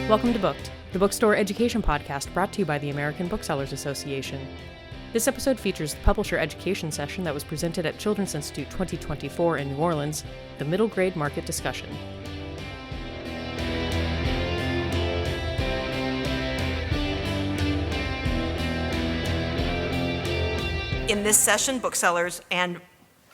Welcome to Booked, the bookstore education podcast brought to you by the American Booksellers Association. This episode features the publisher education session that was presented at Children's Institute 2024 in New Orleans, the middle grade market discussion. In this session, booksellers and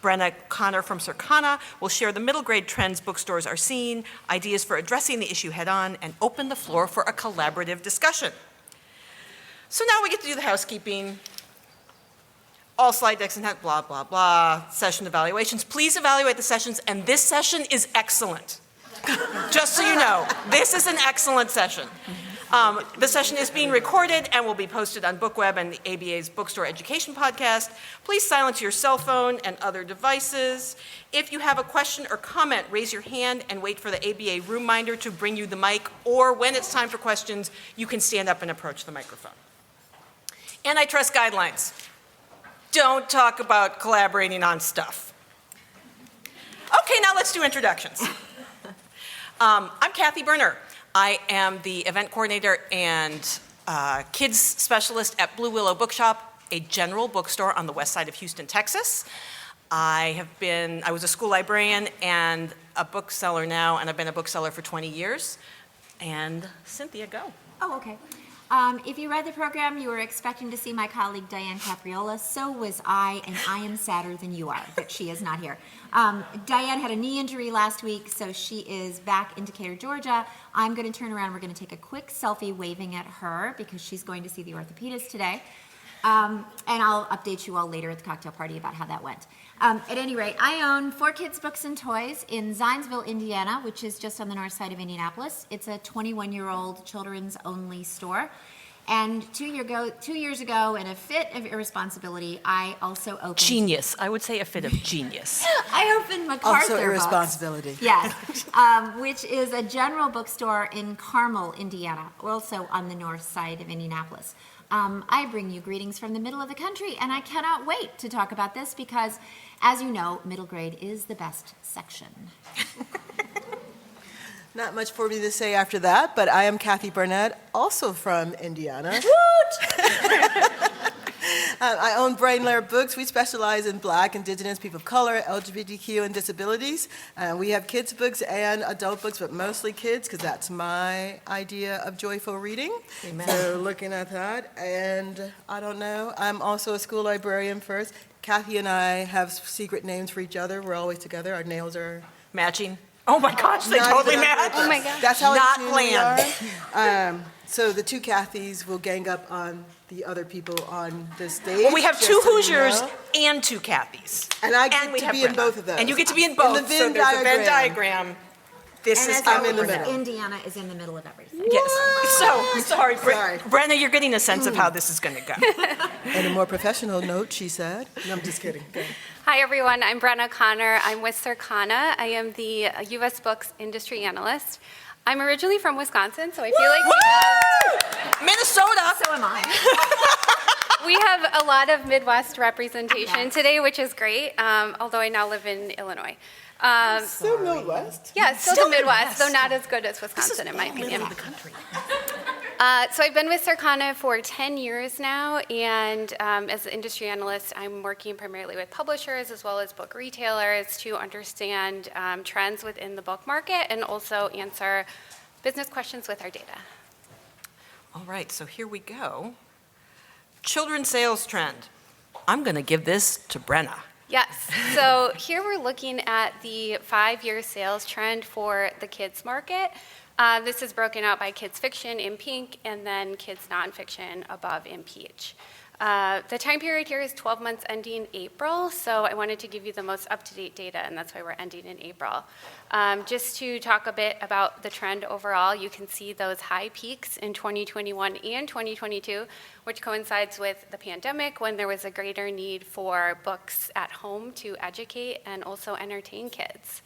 Brenna Connor from Circana will share the middle grade trends bookstores are seeing, ideas for addressing the issue head-on, and open the floor for a collaborative discussion. So now we get to do the housekeeping. All slide decks and blah, blah, blah, session evaluations. Please evaluate the sessions, and this session is excellent. Just so you know, this is an excellent session. The session is being recorded and will be posted on BookWeb and the ABA's Bookstore Education Podcast. Please silence your cell phone and other devices. If you have a question or comment, raise your hand and wait for the ABA room minder to bring you the mic, or when it's time for questions, you can stand up and approach the microphone. Antitrust guidelines. Don't talk about collaborating on stuff. Okay, now let's do introductions. I'm Kathy Berner. I am the event coordinator and kids specialist at Blue Willow Bookshop, a general bookstore on the west side of Houston, Texas. I was a school librarian and a bookseller now, and I've been a bookseller for 20 years. And Cynthia, go. Oh, okay. If you read the program, you were expecting to see my colleague Diane Capriola. So was I, and I am sadder than you are that she is not here. Diane had a knee injury last week, so she is back in Decatur, Georgia. I'm going to turn around. We're going to take a quick selfie waving at her because she's going to see the orthopedist today. And I'll update you all later at the cocktail party about how that went. At any rate, I own 4 Kids Books and Toys in Zionsville, Indiana, which is just on the north side of Indianapolis. It's a 21-year-old children's only store. And 2 years ago, in a fit of irresponsibility, I also opened... Genius. I would say a fit of genius. I opened MacArthur Also irresponsibility. Books. Yes, which is a general bookstore in Carmel, Indiana, also on the north side of Indianapolis. I bring you greetings from the middle of the country, and I cannot wait to talk about this because, as you know, middle grade is the best section. Not much for me to say after that, but I am Kathy Burnett, also from Indiana. I own Brain Lair Books. We specialize in Black, Indigenous, people of color, LGBTQ, and disabilities. We have kids' books and adult books, but mostly kids, because that's my idea of joyful reading. Amen. So looking at that, and I don't know, I'm also a school librarian first. Kathy and I have secret names for each other. We're always together. Our nails are... Matching. Oh my gosh, they Not totally even on match. purpose. Oh my gosh. That's how Not in tune we planned. are. So the 2 Kathys will gang up on the other people on the stage. Well, we have just 2 so you Hoosiers know. and 2 Kathys. And I get we to have be in Brenna. both of those. And you get to be in both. In the So Venn there's a Venn diagram. diagram. This And is as I'm in always, the middle. Indiana is in the middle of everything. Yes. So, sorry, Sorry. Brenna, you're getting a sense of how this is going to go. And a more professional note, she said. No, I'm just kidding. Go. Hi, everyone. I'm Brenna Connor. I'm with Circana. I am the U.S. Books Industry Analyst. I'm originally from Wisconsin, so I feel like Minnesota. So am I. we have a lot of Midwest representation today, which is great, although I now live in Illinois. Still Midwest. Yeah, still Still the Midwest, Midwest. though not as good as Wisconsin, in my Middle opinion. of the country. So I've been with Circana for 10 years now, and as an industry analyst, I'm working primarily with publishers as well as book retailers to understand trends within the book market and also answer business questions with our data. All right, so here we go. Children's sales trend. I'm going to give this to Brenna. Yes, so here we're looking at the 5-year sales trend for the kids market. This is broken out by kids fiction in pink and then kids nonfiction above in peach. The time period here is 12 months ending April, so I wanted to give you the most up-to-date data, and that's why we're ending in April. Just to talk a bit about the trend overall, you can see those high peaks in 2021 and 2022, which coincides with the pandemic when there was a greater need for books at home to educate and also entertain kids.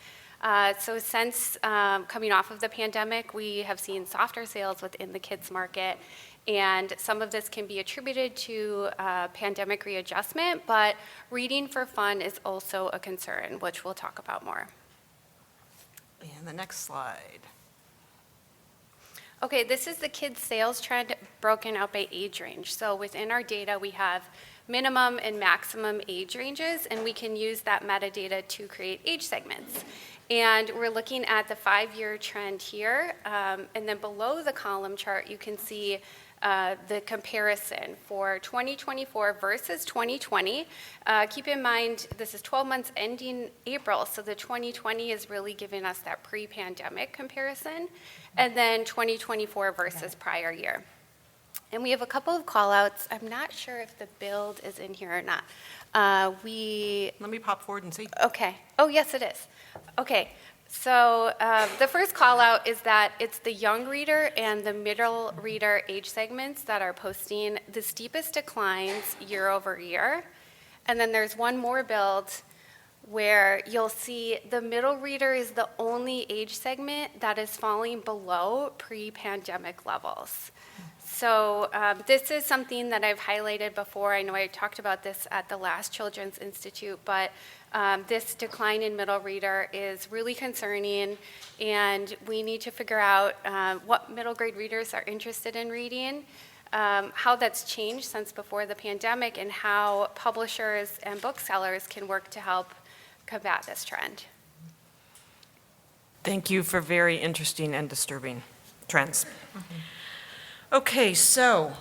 So since coming off of the pandemic, we have seen softer sales within the kids market, and some of this can be attributed to pandemic readjustment, but reading for fun is also a concern, which we'll talk about more. And the next slide. Okay, this is the kids' sales trend broken out by age range. So within our data, we have minimum and maximum age ranges, and we can use that metadata to create age segments. And we're looking at the 5-year trend here, and then below the column chart, you can see the comparison for 2024 versus 2020. Keep in mind, this is 12 months ending April, so the 2020 is really giving us that pre-pandemic comparison, and then 2024 versus prior year. And we have a couple of call-outs. I'm not sure if the build is in here or not. Let me pop forward and see. Okay. Oh, yes, it is. Okay. So the first call out is that it's the young reader and the middle reader age segments that are posting the steepest declines year over year. And then there's one more build where you'll see the middle reader is the only age segment that is falling below pre-pandemic levels. So this is something that I've highlighted before. I know I talked about this at the last Children's Institute, but this decline in middle reader is really concerning, and we need to figure out what middle grade readers are interested in reading, how that's changed since before the pandemic, and how publishers and booksellers can work to help combat this trend. Thank you for very interesting and disturbing trends. Okay, so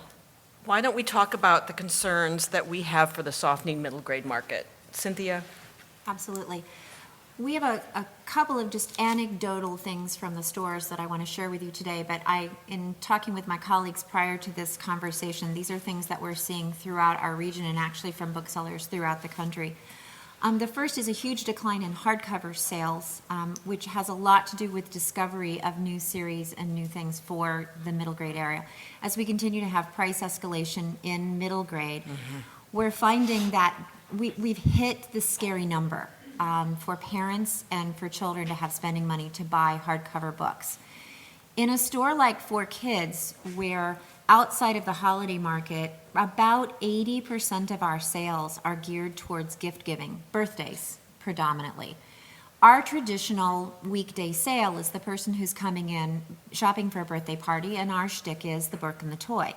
why don't we talk about the concerns that we have for the softening middle grade market? Cynthia? Absolutely. We have a couple of just anecdotal things from the stores that I want to share with you today, but in talking with my colleagues prior to this conversation, these are things that we're seeing throughout our region and actually from booksellers throughout the country. The first is a huge decline in hardcover sales, which has a lot to do with discovery of new series and new things for the middle grade area. As we continue to have price escalation in middle grade, we're finding that we've hit the scary number for parents and for children to have spending money to buy hardcover books. In a store like For Kids, where outside of the holiday market, about 80% of our sales are geared towards gift giving, birthdays predominantly. Our traditional weekday sale is the person who's coming in shopping for a birthday party, and our shtick is the book and the toy.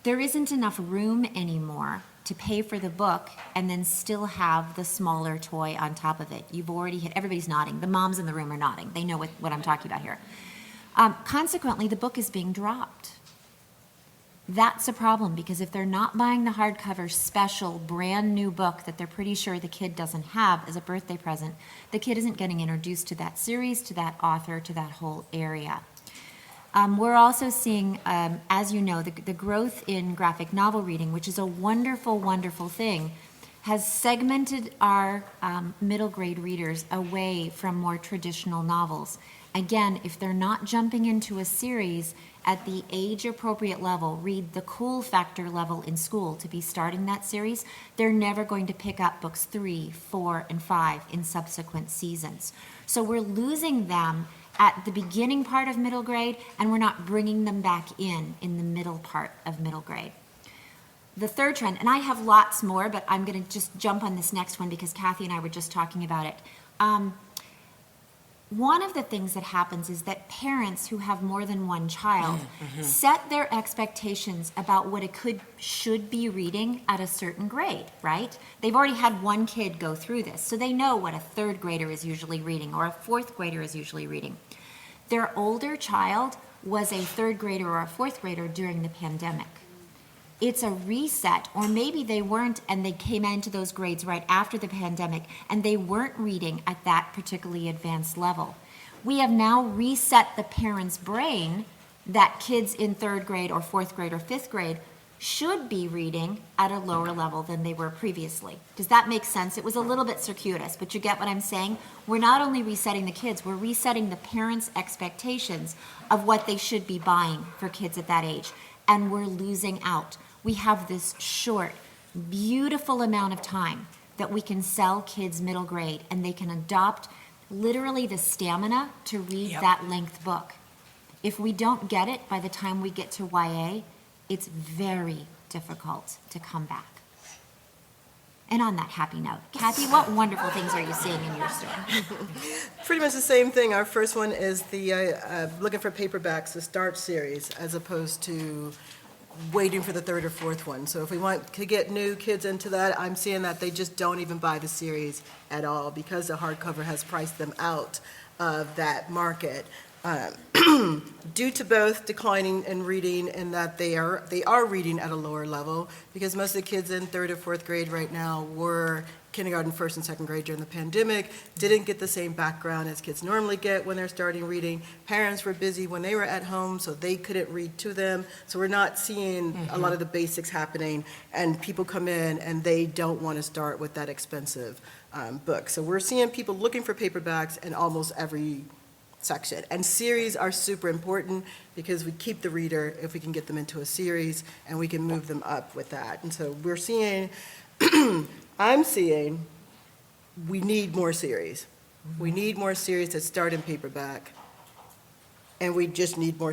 There isn't enough room anymore to pay for the book and then still have the smaller toy on top of it. You've already hit, everybody's nodding. The moms in the room are nodding. They know what I'm talking about here. Consequently, the book is being dropped. That's a problem, because if they're not buying the hardcover special brand new book that they're pretty sure the kid doesn't have as a birthday present, the kid isn't getting introduced to that series, to that author, to that whole area. We're also seeing, as you know, the growth in graphic novel reading, which is a wonderful, wonderful thing, has segmented our middle grade readers away from more traditional novels. Again, if they're not jumping into a series at the age-appropriate level, read the cool factor level in school to be starting that series, they're never going to pick up books 3, 4, and 5 in subsequent seasons. So we're losing them at the beginning part of middle grade, and we're not bringing them back in the middle part of middle grade. The third trend, and I have lots more, but I'm going to just jump on this next one because Kathy and I were just talking about it. One of the things that happens is that parents who have more than one child set their expectations about what should be reading at a certain grade, right? They've already had one kid go through this, so they know what a third grader is usually reading or a fourth grader is usually reading. Their older child was a third grader or a fourth grader during the pandemic. It's a reset, or maybe they weren't and they came into those grades right after the pandemic and they weren't reading at that particularly advanced level. We have now reset the parent's brain that kids in third grade or fourth grade or fifth grade should be reading at a lower level than they were previously. Does that make sense? It was a little bit circuitous, but you get what I'm saying? We're not only resetting the kids, we're resetting the parents' expectations of what they should be buying for kids at that age, and we're losing out. We have this short, beautiful amount of time that we can sell kids middle grade, and they can adopt literally the stamina to read that length book. If we don't get it by the time we get to YA, it's very difficult to come back. And on that happy note, Kathy, what wonderful things are you seeing in your store? Pretty much the same thing. Our first one is the looking for paperbacks, the Start series, as opposed to waiting for the third or fourth one. So if we want to get new kids into that, I'm seeing that they just don't even buy the series at all because the hardcover has priced them out of that market. Due to both declining in reading and that they are reading at a lower level, because most of the kids in third or fourth grade right now were kindergarten, first and second grade during the pandemic, didn't get the same background as kids normally get when they're starting reading. Parents were busy when they were at home, so they couldn't read to them. So we're not seeing a lot of the basics happening, and people come in and they don't want to start with that expensive book. So we're seeing people looking for paperbacks in almost every section. And series are super important because we keep the reader if we can get them into a series, and we can move them up with that. And so we're seeing, I'm seeing, we need more series. We need more series that start in paperback, and we just need more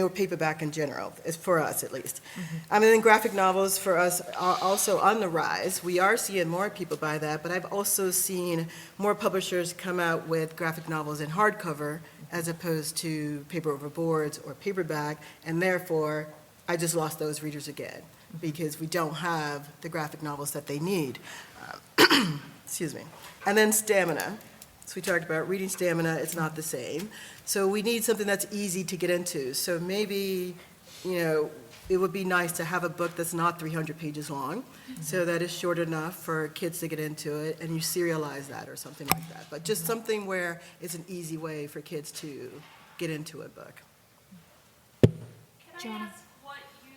paperback in general, as for us at least. And then graphic novels for us are also on the rise. We are seeing more people buy that, but I've also seen more publishers come out with graphic novels in hardcover as opposed to paper over boards or paperback, and therefore, I just lost those readers again because we don't have the graphic novels that they need. Excuse me. And then stamina. So we talked about reading stamina, it's not the same. So we need something that's easy to get into. So maybe, it would be nice to have a book that's not 300 pages long, so that is short enough for kids to get into it, and you serialize that or something like that. But just something where it's an easy way for kids to get into a book. Can Joanna? I ask what you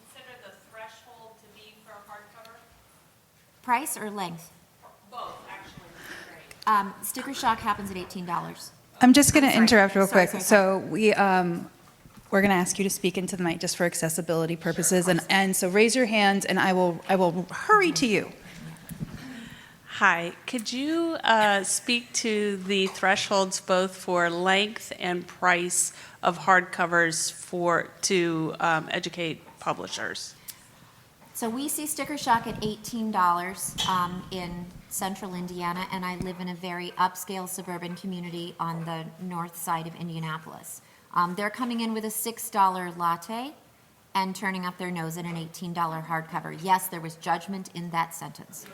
consider the threshold to be for a hardcover? Price or length? Both, actually. Sticker shock happens at $18. I'm just going to Sorry. interrupt real Sorry, quick. sorry. So we're going to ask you to speak into the mic just for accessibility purposes, and so raise your hand, and I will hurry to you. Hi, could you speak to the thresholds both for length and price of hardcovers to educate publishers? So we see sticker shock at $18 in central Indiana, and I live in a very upscale suburban community on the north side of Indianapolis. They're coming in with a $6 latte and turning up their nose at an $18 hardcover. Yes, there was judgment in that sentence.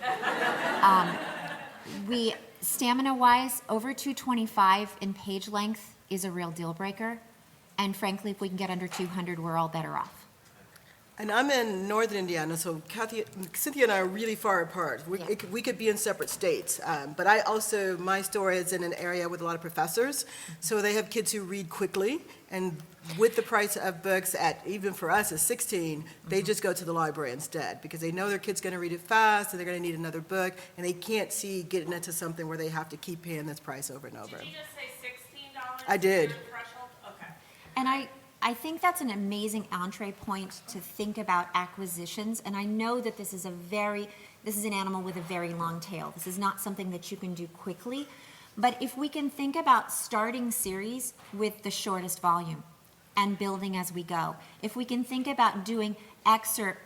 Stamina-wise, over 225 in page length is a real deal breaker. And frankly, if we can get under 200, we're all better off. And I'm in northern Indiana, so Cynthia and I are really far apart. We could be in separate states. But my store is in an area with a lot of professors, so they have kids who read quickly. And with the price of books even for us, at 16, they just go to the library instead because they know their kid's going to read it fast and they're going to need another book, and they can't see getting into something where they have to keep paying this price over and over. Did you just say $16? I did. Your threshold? Okay. And I think that's an amazing entree point to think about acquisitions, and I know that this is an animal with a very long tail. This is not something that you can do quickly, but if we can think about starting series with the shortest volume and building as we go, if we can think about doing excerpt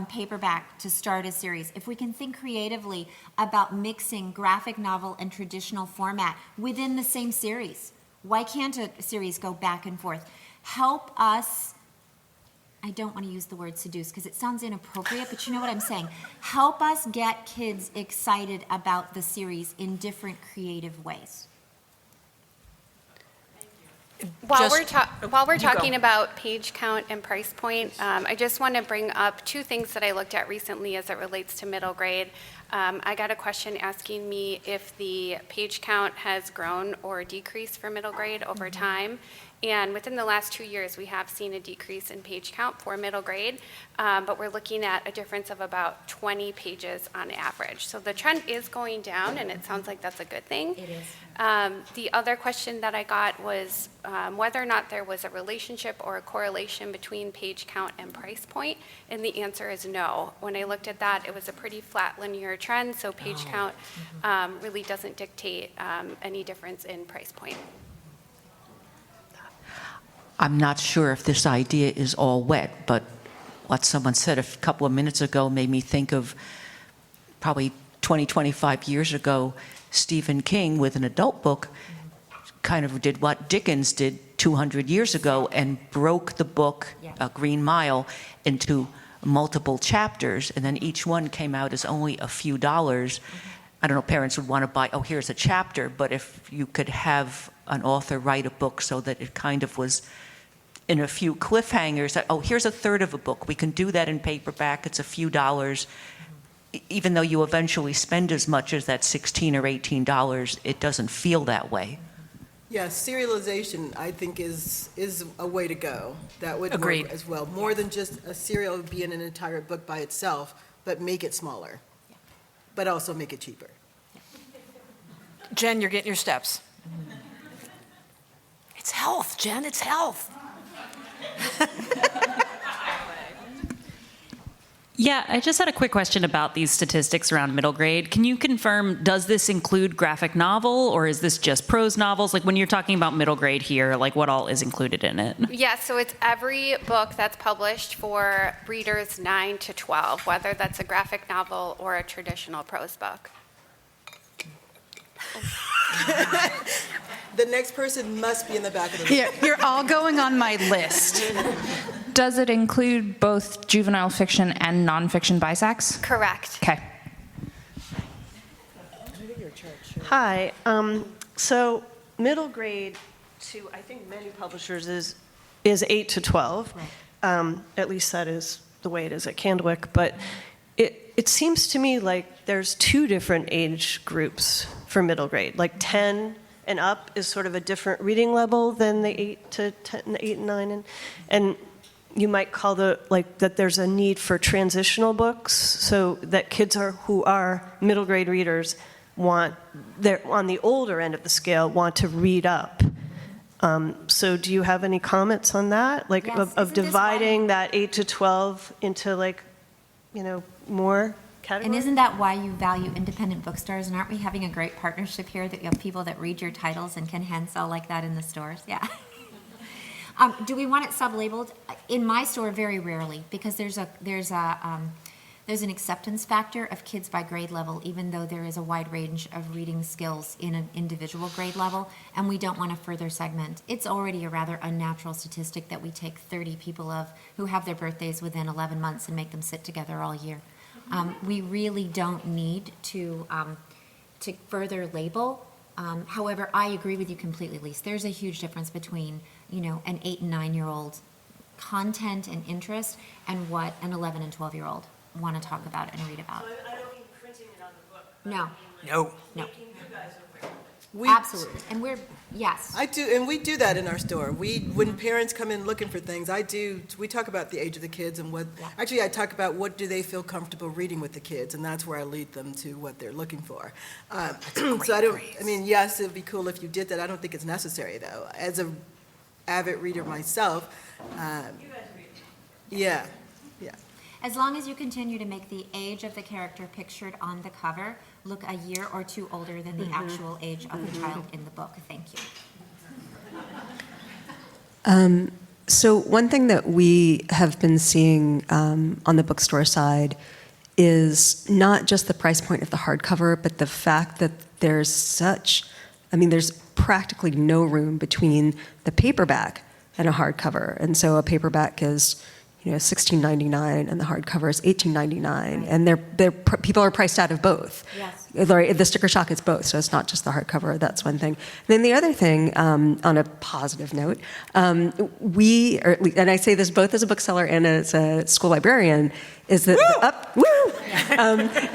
paperback to start a series, if we can think creatively about mixing graphic novel and traditional format within the same series, why can't a series go back and forth? Help us, I don't want to use the word seduce because it sounds inappropriate, but you know what I'm saying. Help us get kids excited about the series in different creative ways. While we're you talking go. about page count and price point, I just want to bring up two things that I looked at recently as it relates to middle grade. I got a question asking me if the page count has grown or decreased for middle grade over time. And within the last 2 years, we have seen a decrease in page count for middle grade, but we're looking at a difference of about 20 pages on average. So the trend is going down, and it sounds like that's a good thing. It is. The other question that I got was whether or not there was a relationship or a correlation between page count and price point, and the answer is no. When I looked at that, it was a pretty flat linear trend, so page count really doesn't dictate any difference in price point. I'm not sure if this idea is all wet, but what someone said a couple of minutes ago made me think of probably 25 years ago, Stephen King, with an adult book, kind of did what Dickens did 200 years ago and broke the book, Green Mile, into multiple chapters, and then each one came out as only a few dollars. I don't know, parents would want to buy, oh, here's a chapter, but if you could have an author write a book so that it kind of was in a few cliffhangers, that, oh, here's a third of a book, we can do that in paperback, it's a few dollars. Even though you eventually spend as much as that $16 or $18, it doesn't feel that way. Yeah, serialization, I think, is a way to go. That would Agreed. work as well. More than just a serial being an entire book by itself, but make it smaller, but also make it cheaper. Jen, you're getting your steps. It's health, Jen, it's health. Yeah, I just had a quick question about these statistics around middle grade. Can you confirm, does this include graphic novel, or is this just prose novels? Like, when you're talking about middle grade here, like, what all is included in it? Yeah, so it's every book that's published for readers 9 to 12, whether that's a graphic novel or a traditional prose book. The next person must be in the back of the room. You're all going on my list. Does it include both juvenile fiction and nonfiction BISACs? Correct. Okay. Hi. So middle grade to, I think, many publishers is 8 to 12. At least that is the way it is at Candlewick. But it seems to me like there's two different age groups for middle grade. Like 10 and up is sort of a different reading level than the 8 to 10, 8 and 9. And you might call that there's a need for transitional books so that kids who are middle grade readers they're on the older end of the scale, want to read up. So do you have any comments on that? Like, Yes. of Isn't this dividing why- that 8 to 12 into, like, more categories? And isn't that why you value independent bookstores? And aren't we having a great partnership here that you have people that read your titles and can hand sell like that in the stores? Yeah. Do we want it sub-labeled? In my store, very rarely, because there's an acceptance factor of kids by grade level, even though there is a wide range of reading skills in an individual grade level, and we don't want to further segment. It's already a rather unnatural statistic that we take 30 people who have their birthdays within 11 months and make them sit together all year. We really don't need to further label. However, I agree with you completely, Lise. There's a huge difference between, an 8 and 9-year-old content and interest and what an 11 and 12-year-old want to talk about and read about. So I don't mean printing it on the book. No. No. Making you guys aware. Absolutely. And yes. I do, and we do that in our store. When parents come in looking for things, we talk about the age of the kids and I talk about what do they feel comfortable reading with the kids, and that's where I lead them to what they're looking for. So yes, it would be cool if you did that. I don't think it's necessary, though. As an avid reader myself, You guys read. yeah. As long as you continue to make the age of the character pictured on the cover look a year or two older than the actual age of the child in the book. Thank you. So one thing that we have been seeing on the bookstore side is not just the price point of the hardcover, but the fact that there's practically no room between the paperback and a hardcover. And so a paperback is $16.99 and the hardcover is $18.99, and people are priced out of both. Yes. The sticker shock is both, so it's not just the hardcover. That's one thing. Then the other thing, on a positive note, and I say this both as a bookseller and as a school librarian, is that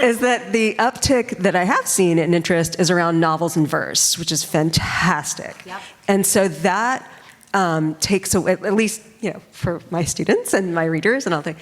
is that the uptick that I have seen in interest is around novels in verse, which is fantastic. Yep. And so that takes away, at least for my students and my readers, and I'll think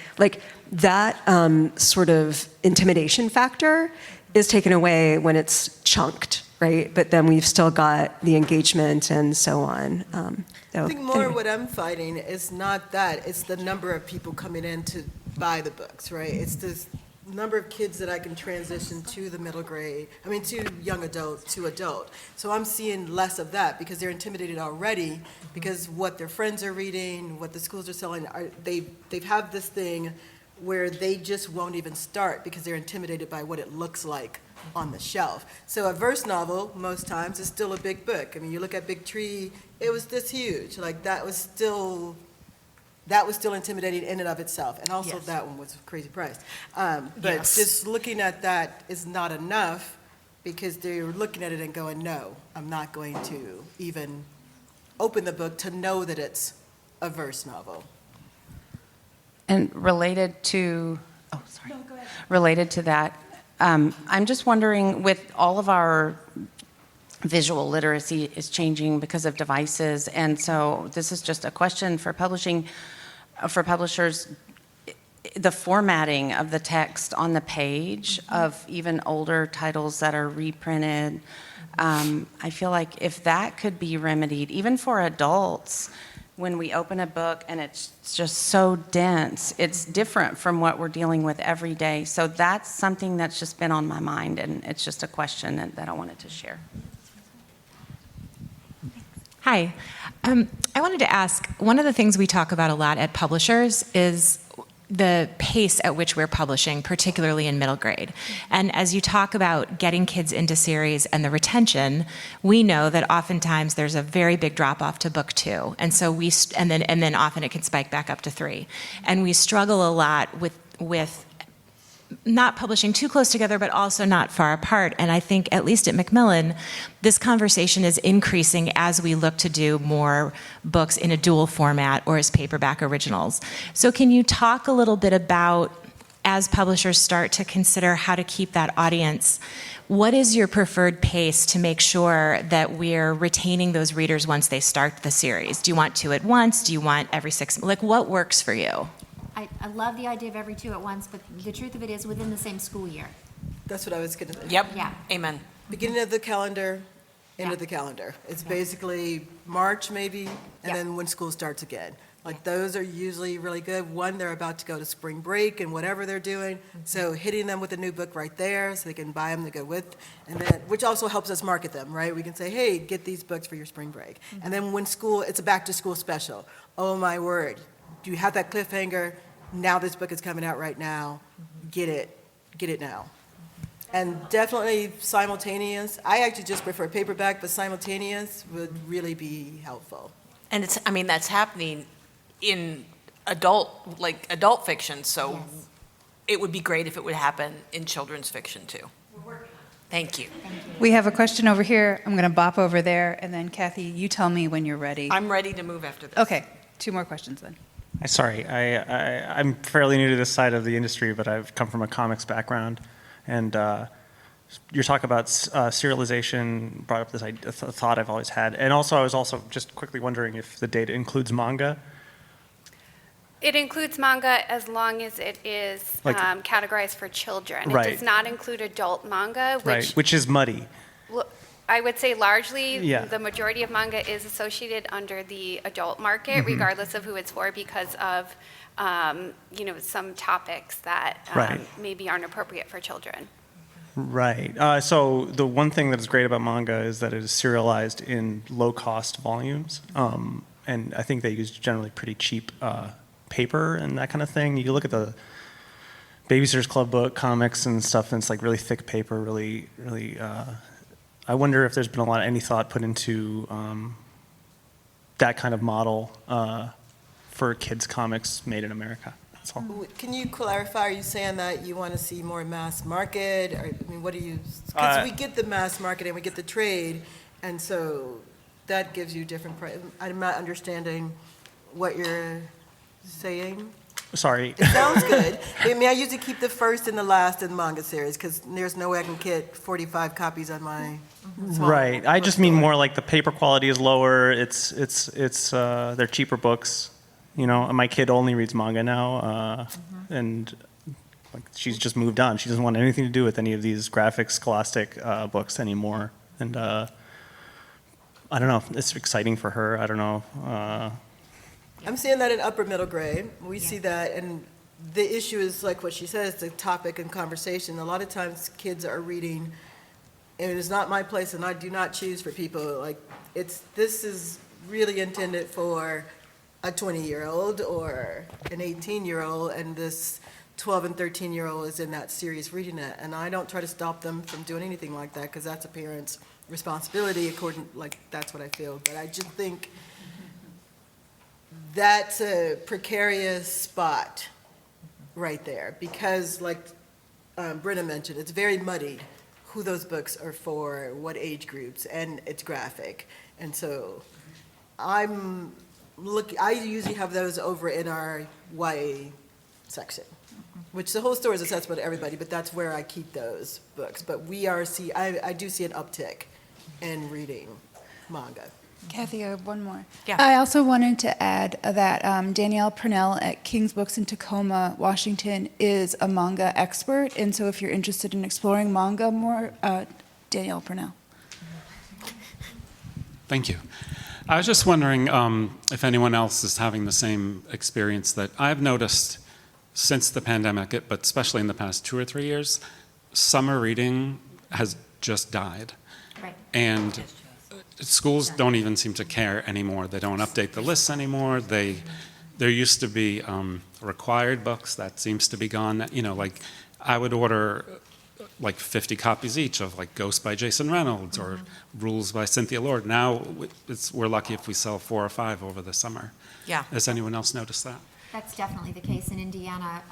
that sort of intimidation factor is taken away when it's chunked, right? But then we've still got the engagement and so on. I think more what I'm fighting is not that, it's the number of people coming in to buy the books, right? It's this number of kids that I can transition to the middle grade, to young adult, to adult. So I'm seeing less of that because they're intimidated already because what their friends are reading, what the schools are selling, they've had this thing where they just won't even start because they're intimidated by what it looks like on the shelf. So a verse novel, most times, is still a big book. I mean, you look at Big Tree, it was this huge. Like, that was still intimidating in and of itself. And also Yes. that one was crazy priced. But Yes. just looking at that is not enough because they're looking at it and going, no, I'm not going to even open the book to know that it's a verse novel. And related to that, I'm just wondering, with all of our visual literacy is changing because of devices, and so this is just a question for publishers, the formatting of the text on the page of even older titles that are reprinted, I feel like if that could be remedied, even for adults, when we open a book and it's just so dense, it's different from what we're dealing with every day. So that's something that's just been on my mind, and it's just a question that I wanted to share. Hi. I wanted to ask, one of the things we talk about a lot at publishers is the pace at which we're publishing, particularly in middle grade. And as you talk about getting kids into series and the retention, we know that oftentimes there's a very big drop off to book 2. And so and then often it can spike back up to 3. And we struggle a lot with not publishing too close together, but also not far apart. And I think, at least at Macmillan, this conversation is increasing as we look to do more books in a dual format or as paperback originals. So can you talk a little bit about, as publishers start to consider how to keep that audience, what is your preferred pace to make sure that we're retaining those readers once they start the series? Do you want 2 at once? Do you want every 6? Like, what works for you? I love the idea of every 2 at once, but the truth of it is within the same school year. That's what I was going to say. Yep. Yeah. Amen. Beginning of the calendar, end of the calendar. It's basically March maybe, and then when school starts again. Like, those are usually really good. One, they're about to go to spring break and whatever they're doing, so hitting them with a new book right there so they can buy them to go with, and then, which also helps us market them, right? We can say, hey, get these books for your spring break. And then when school, it's a back-to-school special. Oh, my word. Do you have that cliffhanger? Now this book is coming out right now. Get it now. And definitely simultaneous. I actually just prefer paperback, but simultaneous would really be helpful. And that's happening in adult fiction, so it would be great if it would happen in children's fiction too. Thank you. We have a question over here. I'm going to bop over there, and then Kathy, you tell me when you're ready. I'm ready to move after this. Okay, 2 more questions then. Sorry, I'm fairly new to this side of the industry, but I've come from a comics background. And your talk about serialization brought up this thought I've always had. And also, I was also just quickly wondering if the data includes manga. It includes manga as long as it is categorized for children. Right. It does not include adult manga, which is muddy. I would say largely Yeah. the majority of manga is associated under the adult market, regardless of who it's for, because of some topics that maybe aren't appropriate for children. Right. So the one thing that is great about manga is that it is serialized in low-cost volumes, and I think they use generally pretty cheap paper and that kind of thing. You look at the Babysitter's Club book comics and stuff, and it's like really thick paper, really. I wonder if there's been any thought put into that kind of model for kids' comics made in America. That's all. Can you clarify, are you saying that you want to see more mass market? Or, what do you, because we get the mass market and we get the trade, and so that gives you different, I'm not understanding what you're saying. Sorry. It sounds good. I usually keep the first and the last in the manga series because there's no way I can get 45 copies on my small Right. I just mean more like the paper quality is lower. It's they're cheaper books. My kid only reads manga now, and she's just moved on. She doesn't want anything to do with any of these graphic, scholastic books anymore. And I don't know. It's exciting for her. I don't know. I'm seeing that in upper middle grade. We see that, and the issue is like what she says, the topic and conversation. A lot of times kids are reading, and it is not my place, and I do not choose for people. This is really intended for a 20-year-old or an 18-year-old, and this 12 and 13-year-old is in that series reading it. And I don't try to stop them from doing anything like that, because that's a parent's responsibility, that's what I feel. But I just think that's a precarious spot right there, because like Brenna mentioned, it's very muddied who those books are for, what age groups, and it's graphic. And so I usually have those over in our YA section, which the whole store is accessible to everybody, but that's where I keep those books. But I do see an uptick in reading manga. Kathy, I have one more. Yeah. I also wanted to add that Danielle Purnell at King's Books in Tacoma, Washington, is a manga expert. And so if you're interested in exploring manga more, Danielle Purnell. Thank you. I was just wondering if anyone else is having the same experience that I've noticed since the pandemic, but especially in the past 2 or 3 years, summer reading has just died. Right. And schools don't even seem to care anymore. They don't update the lists anymore. There used to be required books. That seems to be gone. Like I would order like 50 copies each of like Ghost by Jason Reynolds or Rules by Cynthia Lord. Now we're lucky if we sell 4 or 5 over the summer. Yeah. Has anyone else noticed that? That's definitely the case in Indiana.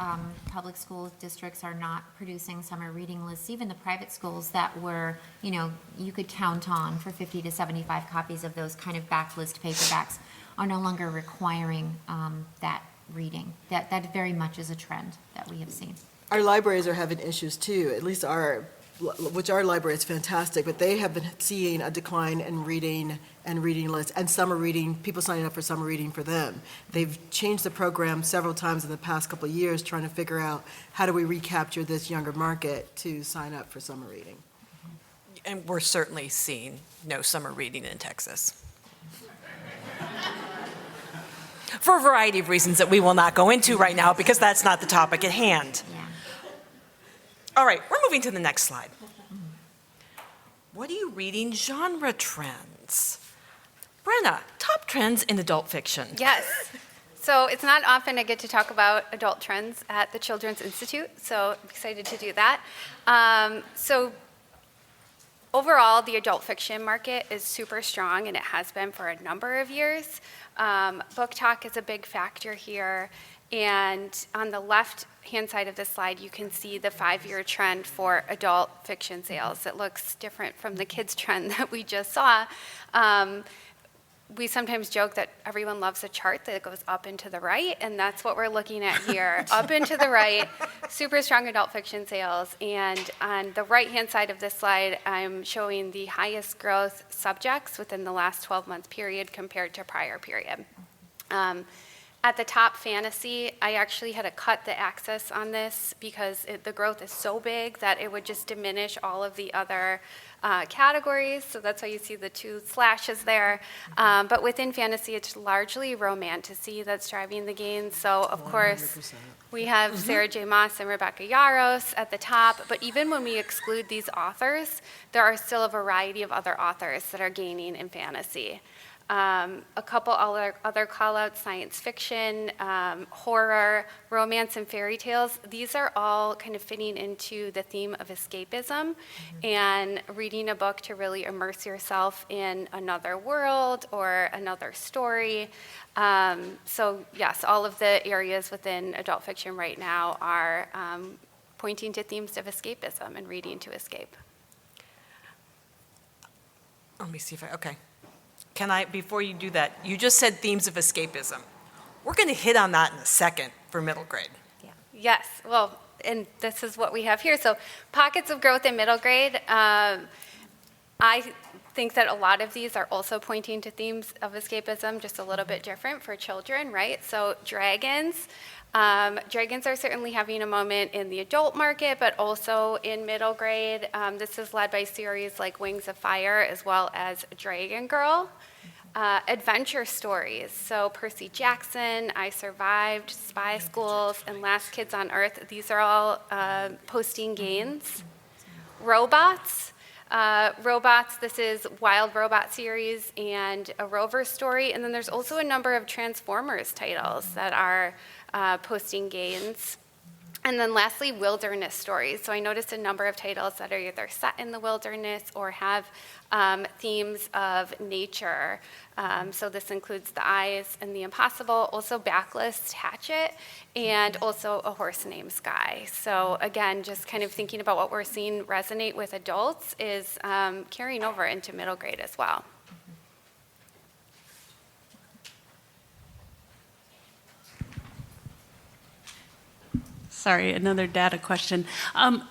Public school districts are not producing summer reading lists. Even the private schools that were, you could count on for 50 to 75 copies of those kind of backlist paperbacks are no longer requiring that reading. That very much is a trend that we have seen. Our libraries are having issues too, at least our library is fantastic, but they have been seeing a decline in reading and reading lists and summer reading, people signing up for summer reading for them. They've changed the program several times in the past couple of years, trying to figure out how do we recapture this younger market to sign up for summer reading. And we're certainly seeing no summer reading in Texas. For a variety of reasons that we will not go into right now, because that's not the topic at hand. Yeah. All right, we're moving to the next slide. What are you reading genre trends? Brenna, top trends in adult fiction. Yes. So it's not often I get to talk about adult trends at the Children's Institute, so I'm excited to do that. So overall, the adult fiction market is super strong, and it has been for a number of years. Book Talk is a big factor here. And on the left-hand side of this slide, you can see the 5-year trend for adult fiction sales. It looks different from the kids trend that we just saw. We sometimes joke that everyone loves a chart that goes up and to the right, and that's what we're looking at here. Up and to the right, super strong adult fiction sales. And on the right-hand side of this slide, I'm showing the highest growth subjects within the last 12-month period compared to prior period. At the top, fantasy, I actually had to cut the axis on this because the growth is so big that it would just diminish all of the other categories. So that's why you see the 2 slashes there. But within fantasy, it's largely romantasy that's driving the gains. So, of course, we have Sarah J. Maas and Rebecca Yarros at the top. But even when we exclude these authors, there are still a variety of other authors that are gaining in fantasy. A couple other call-outs, science fiction, horror, romance, and fairy tales. These are all kind of fitting into the theme of escapism and reading a book to really immerse yourself in another world or another story. So yes, all of the areas within adult fiction right now are pointing to themes of escapism and reading to escape. Let me see if okay. Can I, before you do that, you just said themes of escapism. We're going to hit on that in a second for middle grade. Yeah. Yes, well, and this is what we have here. So pockets of growth in middle grade. I think that a lot of these are also pointing to themes of escapism, just a little bit different for children, right? So dragons. Dragons are certainly having a moment in the adult market, but also in middle grade. This is led by series like Wings of Fire, as well as Dragon Girl. Adventure stories, so Percy Jackson, I Survived, Spy Schools, and Last Kids on Earth. These are all posting gains. Robots. This is Wild Robot series and a Rover story. And then there's also a number of Transformers titles that are posting gains. And then lastly, wilderness stories. So I noticed a number of titles that are either set in the wilderness or have themes of nature. So this includes The Eyes and the Impossible, also Backlist, Hatchet, and also A Horse Named Sky. So again, just kind of thinking about what we're seeing resonate with adults is carrying over into middle grade as well. Sorry, another data question.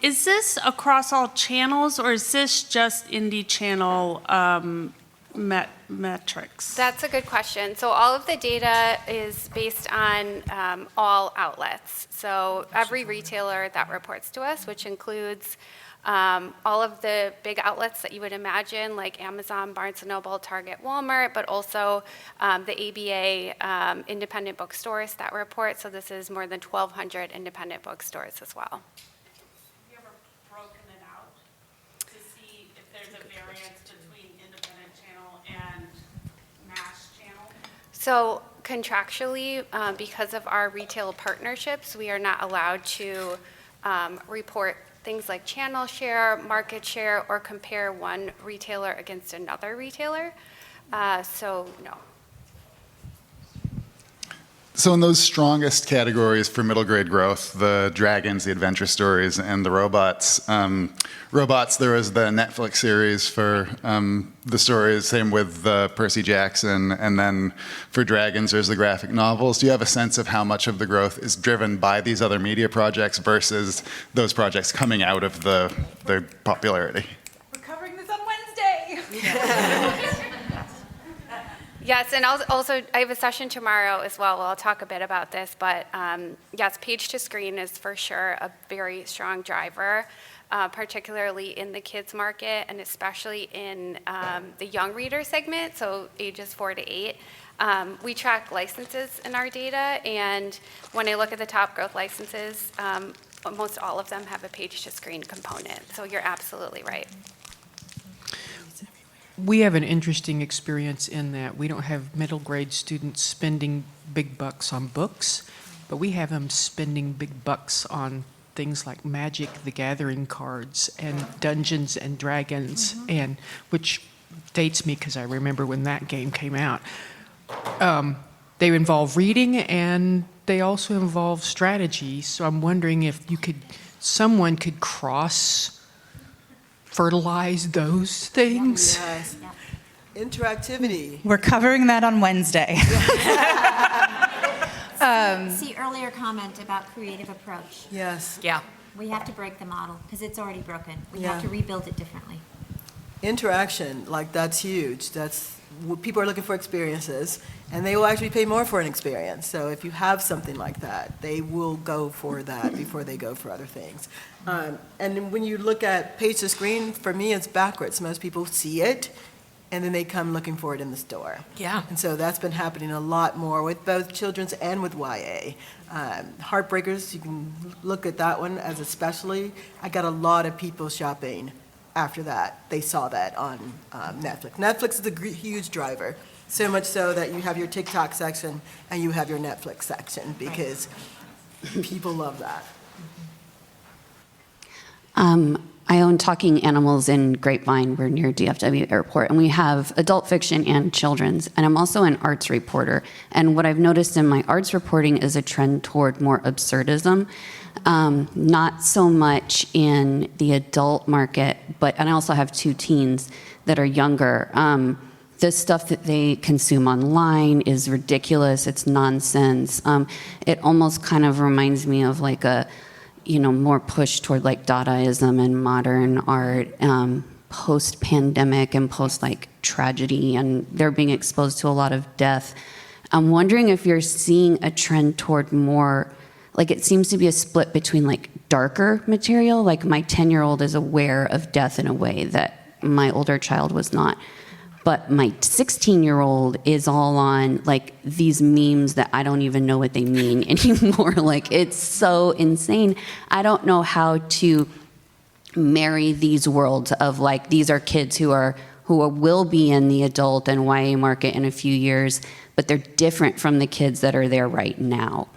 Is this across all channels, or is this just indie channel metrics? That's a good question. So all of the data is based on all outlets. So every retailer that reports to us, which includes all of the big outlets that you would imagine, like Amazon, Barnes & Noble, Target, Walmart, but also the ABA independent bookstores that report. So this is more than 1,200 independent bookstores as well. Have you ever broken it out to see if there's a variance between independent channel and mass channel? So contractually, because of our retail partnerships, we are not allowed to report things like channel share, market share, or compare one retailer against another retailer. So no. So in those strongest categories for middle grade growth, the dragons, the adventure stories, and the robots, there was the Netflix series for the stories, same with Percy Jackson, and then for dragons, there's the graphic novels. Do you have a sense of how much of the growth is driven by these other media projects versus those projects coming out of the popularity? We're covering this on Wednesday. Yes, and also I have a session tomorrow as well where I'll talk a bit about this, but yes, page to screen is for sure a very strong driver, particularly in the kids market and especially in the young reader segment, so ages 4 to 8. We track licenses in our data, and when I look at the top growth licenses, almost all of them have a page to screen component, so you're absolutely right. We have an interesting experience in that we don't have middle grade students spending big bucks on books, but we have them spending big bucks on things like Magic the Gathering cards and Dungeons and Dragons, and which dates me because I remember when that game came out. They involve reading and they also involve strategy. So I'm wondering if someone could fertilize those things. Yes. Interactivity. We're covering that on Wednesday. See earlier comment about creative approach. Yes. Yeah. We have to break the model because it's already broken. We Yeah. have to rebuild it differently. Interaction, that's huge. People are looking for experiences, and they will actually pay more for an experience. So if you have something like that, they will go for that before they go for other things. And when you look at page to screen, for me, it's backwards. Most people see it, and then they come looking for it in the store. Yeah. And so that's been happening a lot more with both children's and with YA. Heartbreakers, you can look at that one as especially. I got a lot of people shopping after that. They saw that on Netflix. Netflix is a huge driver, so much so that you have your TikTok section and you have your Netflix section because people love that. I own Talking Animals in Grapevine. We're near DFW Airport, and we have adult fiction and children's. And I'm also an arts reporter. And what I've noticed in my arts reporting is a trend toward more absurdism. Not so much in the adult market, and I also have 2 teens that are younger. The stuff that they consume online is ridiculous. It's nonsense. It almost kind of reminds me of like a more push toward like Dadaism and modern art, post-pandemic and post-like tragedy, and they're being exposed to a lot of death. I'm wondering if you're seeing a trend toward more, like it seems to be a split between like darker material, like my 10-year-old is aware of death in a way that my older child was not. But my 16-year-old is all on like these memes that I don't even know what they mean anymore. Like it's so insane. I don't know how to marry these worlds of like these are kids who will be in the adult and YA market in a few years, but they're different from the kids that are there right now.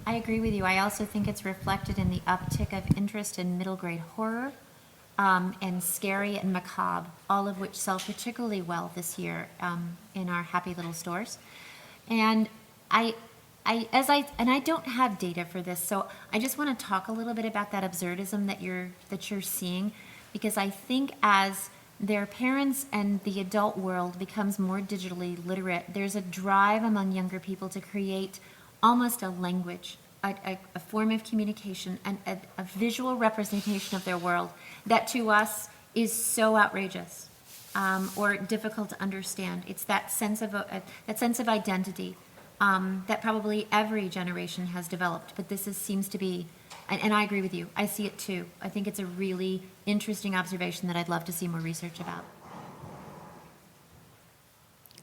I agree with you. I also think it's reflected in the uptick of interest in middle grade horror and scary and macabre, all of which sell particularly well this year in our happy little stores. And I don't have data for this, so I just want to talk a little bit about that absurdism that you're seeing, because I think as their parents and the adult world becomes more digitally literate, there's a drive among younger people to create almost a language, a form of communication, and a visual representation of their world that to us is so outrageous or difficult to understand. It's that sense of identity that probably every generation has developed, but seems to be, and I agree with you, I see it too. I think it's a really interesting observation that I'd love to see more research about.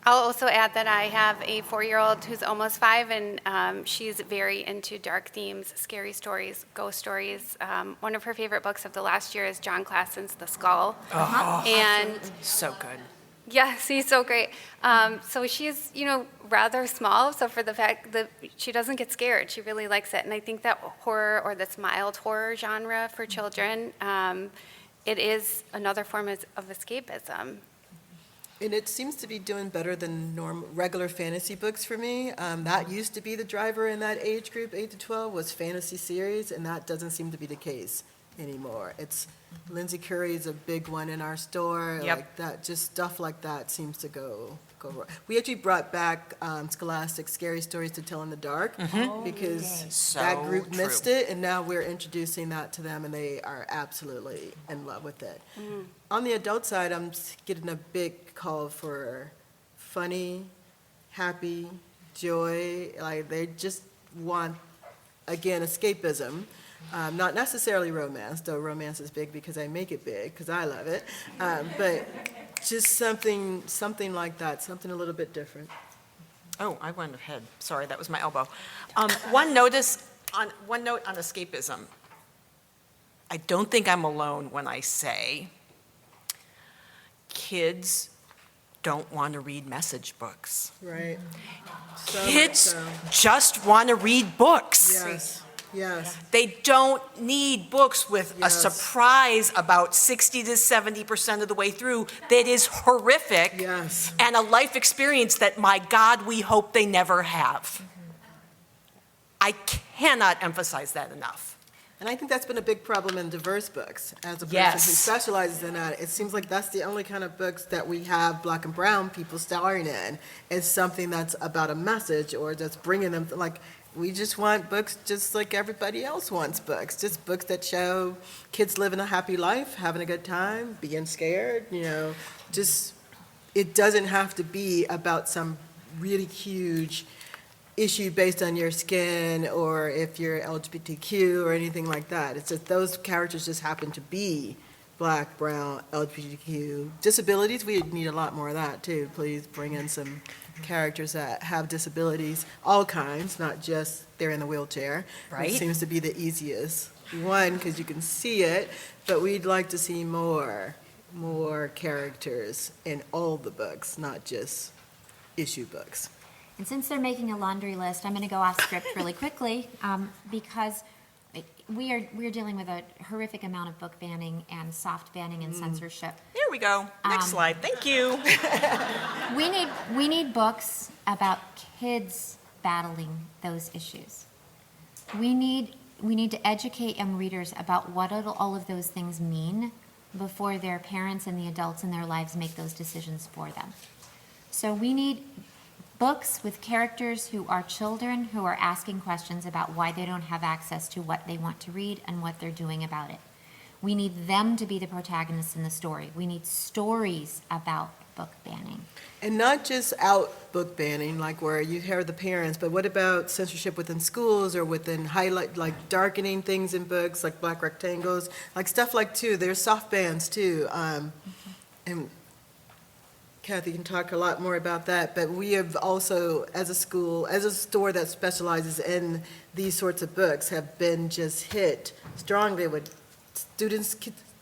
I'll also add that I have a 4-year-old who's almost 5, and she's very into dark themes, scary stories, ghost stories. One of her favorite books of the last year is John Klassen's The Skull. Oh, and so good. Yes, he's so great. So she's, rather small, so for the fact that she doesn't get scared, she really likes it. And I think that horror, or this mild horror genre for children, it is another form of escapism. And it seems to be doing better than regular fantasy books for me. That used to be the driver in that age group, 8 to 12, was fantasy series, and that doesn't seem to be the case anymore. It's Lindsay Curry's a big one in our store. Yep. Like that, just stuff like that seems to go. We actually brought back Scholastic Scary Stories to Tell in the Dark because that group missed it, and now we're introducing that to them, and they are absolutely in love with it. On the adult side, I'm getting a big call for funny, happy, joy. Like they just want, again, escapism. Not necessarily romance, though romance is big because I make it big, because I love it. But just something like that, something a little bit different. Oh, I went ahead. Sorry, that was my elbow. One note on escapism. I don't think I'm alone when I say kids don't want to read message books. Right. Kids just want to read books. Yes. Yes. They don't need books with a surprise about 60 to 70% of the way through that is horrific. Yes. And a life experience that, my God, we hope they never have. I cannot emphasize that enough. And I think that's been a big problem in diverse books. As a person who specializes in that, it seems like that's the only kind of books that we have Black and brown people starring in, is something that's about a message or that's bringing them, we just want books just like everybody else wants books, just books that show kids living a happy life, having a good time, being scared, just, it doesn't have to be about some really huge issue based on your skin or if you're LGBTQ or anything like that. It's just those characters just happen to be Black, brown, LGBTQ. Disabilities, we need a lot more of that too. Please bring in some characters that have disabilities, all kinds, not just they're in the wheelchair. Right. It seems to be the easiest one because you can see it, but we'd like to see more characters in all the books, not just issue books. And since they're making a laundry list, I'm going to go off script really quickly because we are dealing with a horrific amount of book banning and soft banning and censorship. There we go. Next slide. Thank you. We need books about kids battling those issues. We need to educate young readers about what all of those things mean before their parents and the adults in their lives make those decisions for them. So we need books with characters who are children who are asking questions about why they don't have access to what they want to read and what they're doing about it. We need them to be the protagonists in the story. We need stories about book banning. And not just out book banning, like where you hear the parents, but what about censorship within schools or within like darkening things in books, like black rectangles, like stuff like too. There's soft bans too. And Kathy can talk a lot more about that, but we have also, as a store that specializes in these sorts of books, have been just hit strongly with students.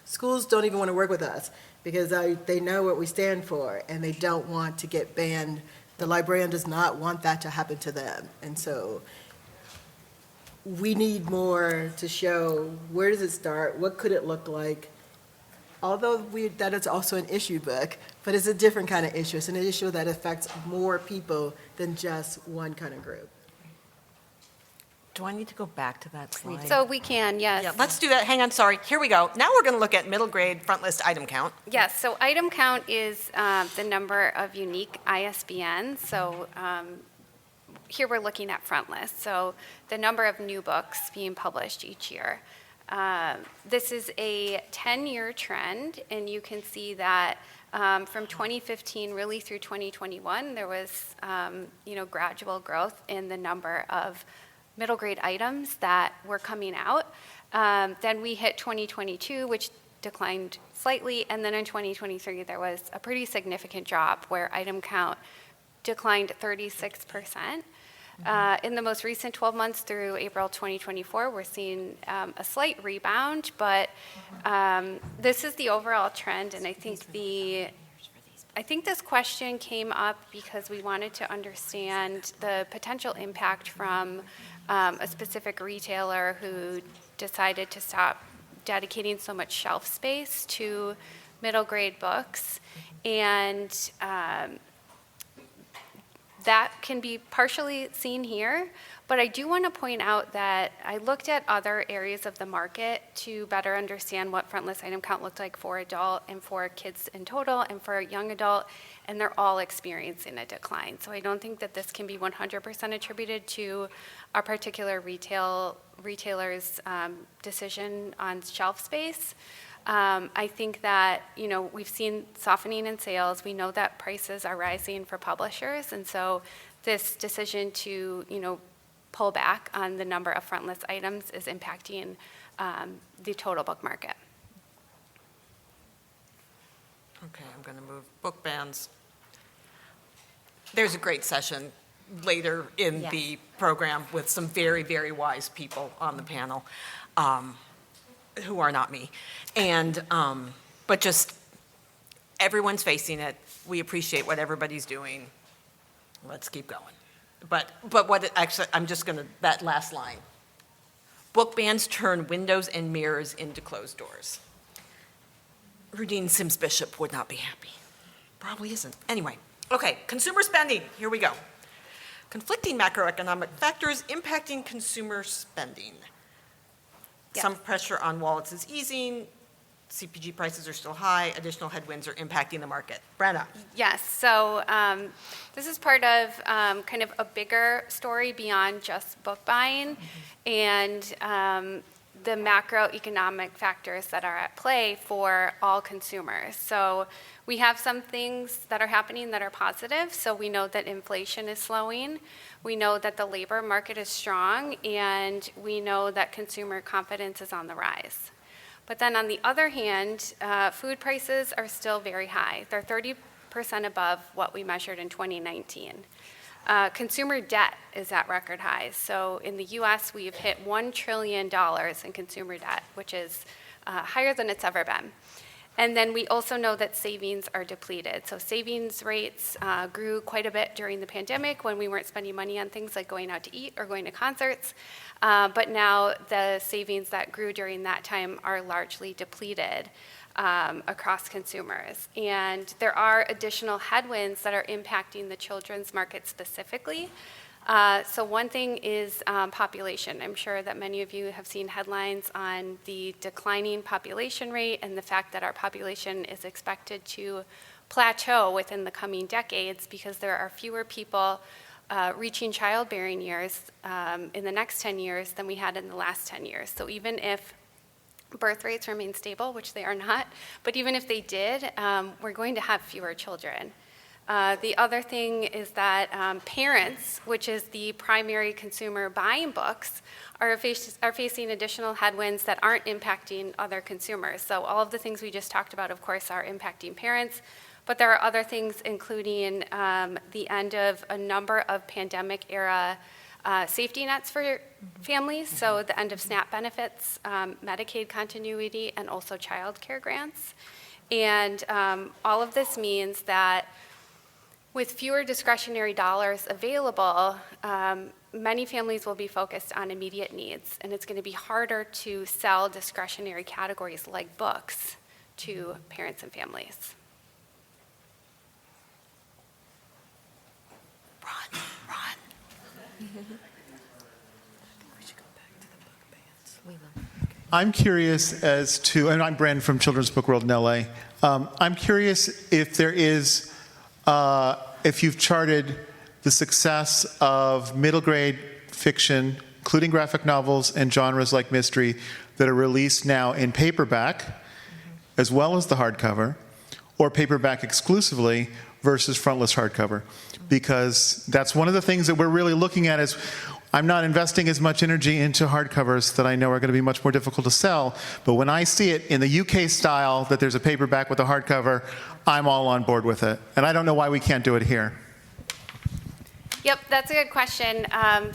Schools don't even want to work with us because they know what we stand for and they don't want to get banned. The librarian does not want that to happen to them. And so we need more to show where does it start, what could it look like. Although that is also an issue book, but it's a different kind of issue. It's an issue that affects more people than just one kind of group. Do I need to go back to that slide? So we can, yes. Yeah, let's do that. Hang on, sorry. Here we go. Now we're going to look at middle grade front list item count. Yes, so item count is the number of unique ISBNs. So here we're looking at front list. So the number of new books being published each year. This is a 10-year trend, and you can see that from 2015 really through 2021, there was gradual growth in the number of middle grade items that were coming out. Then we hit 2022, which declined slightly, and then in 2023 there was a pretty significant drop where item count declined 36%. In the most recent 12 months through April 2024, we're seeing a slight rebound, but this is the overall trend, and I think this question came up because we wanted to understand the potential impact from a specific retailer who decided to stop dedicating so much shelf space to middle grade books, and that can be partially seen here, but I do want to point out that I looked at other areas of the market to better understand what front list item count looked like for adult and for kids in total and for young adult, and they're all experiencing a decline. So I don't think that this can be 100% attributed to a particular retailer's decision on shelf space. I think that, we've seen softening in sales. We know that prices are rising for publishers. And so this decision to, pull back on the number of front list items is impacting the total book market. Okay, I'm going to move book bans. There's a great session later in the program with some very, very wise people on the panel. Who are not me, and but just everyone's facing it. We appreciate what everybody's doing. Let's keep going. But what actually, I'm just gonna, that last line. Book bans turn windows and mirrors into closed doors. Rudine Sims Bishop would not be happy. Probably isn't. Anyway, okay, consumer spending. Here we go. Conflicting macroeconomic factors impacting consumer spending. Yes. Some pressure on wallets is easing, CPG prices are still high, additional headwinds are impacting the market. Brenna. Yes, so this is part of kind of a bigger story beyond just book buying and the macroeconomic factors that are at play for all consumers. So we have some things that are happening that are positive. So we know that inflation is slowing. We know that the labor market is strong, and we know that consumer confidence is on the rise. But then on the other hand, food prices are still very high. They're 30% above what we measured in 2019. Consumer debt is at record highs. So in the US, we've hit $1 trillion in consumer debt, which is higher than it's ever been. And then we also know that savings are depleted. So savings rates grew quite a bit during the pandemic when we weren't spending money on things like going out to eat or going to concerts. But now the savings that grew during that time are largely depleted across consumers. And there are additional headwinds that are impacting the children's market specifically. So one thing is population. I'm sure that many of you have seen headlines on the declining population rate and the fact that our population is expected to plateau within the coming decades because there are fewer people reaching childbearing years in the next 10 years than we had in the last 10 years. So even if birth rates remain stable, which they are not, but even if they did, we're going to have fewer children. The other thing is that parents, which is the primary consumer buying books, are facing additional headwinds that aren't impacting other consumers. So all of the things we just talked about, of course, are impacting parents, but there are other things, including the end of a number of pandemic-era safety nets for families, so the end of SNAP benefits, Medicaid continuity, and also child care grants. And all of this means that with fewer discretionary dollars available, many families will be focused on immediate needs, and it's going to be harder to sell discretionary categories like books to parents and families. I'm curious as to, and I'm Brenna from Children's Book World in LA. I'm curious if there is, if you've charted the success of middle grade fiction, including graphic novels and genres like mystery, that are released now in paperback, as well as the hardcover, or paperback exclusively versus frontless hardcover. Because that's one of the things that we're really looking at is, I'm not investing as much energy into hardcovers that I know are going to be much more difficult to sell, but when I see it in the UK style, that there's a paperback with a hardcover, I'm all on board with it. And I don't know why we can't do it here. Yep, that's a good question.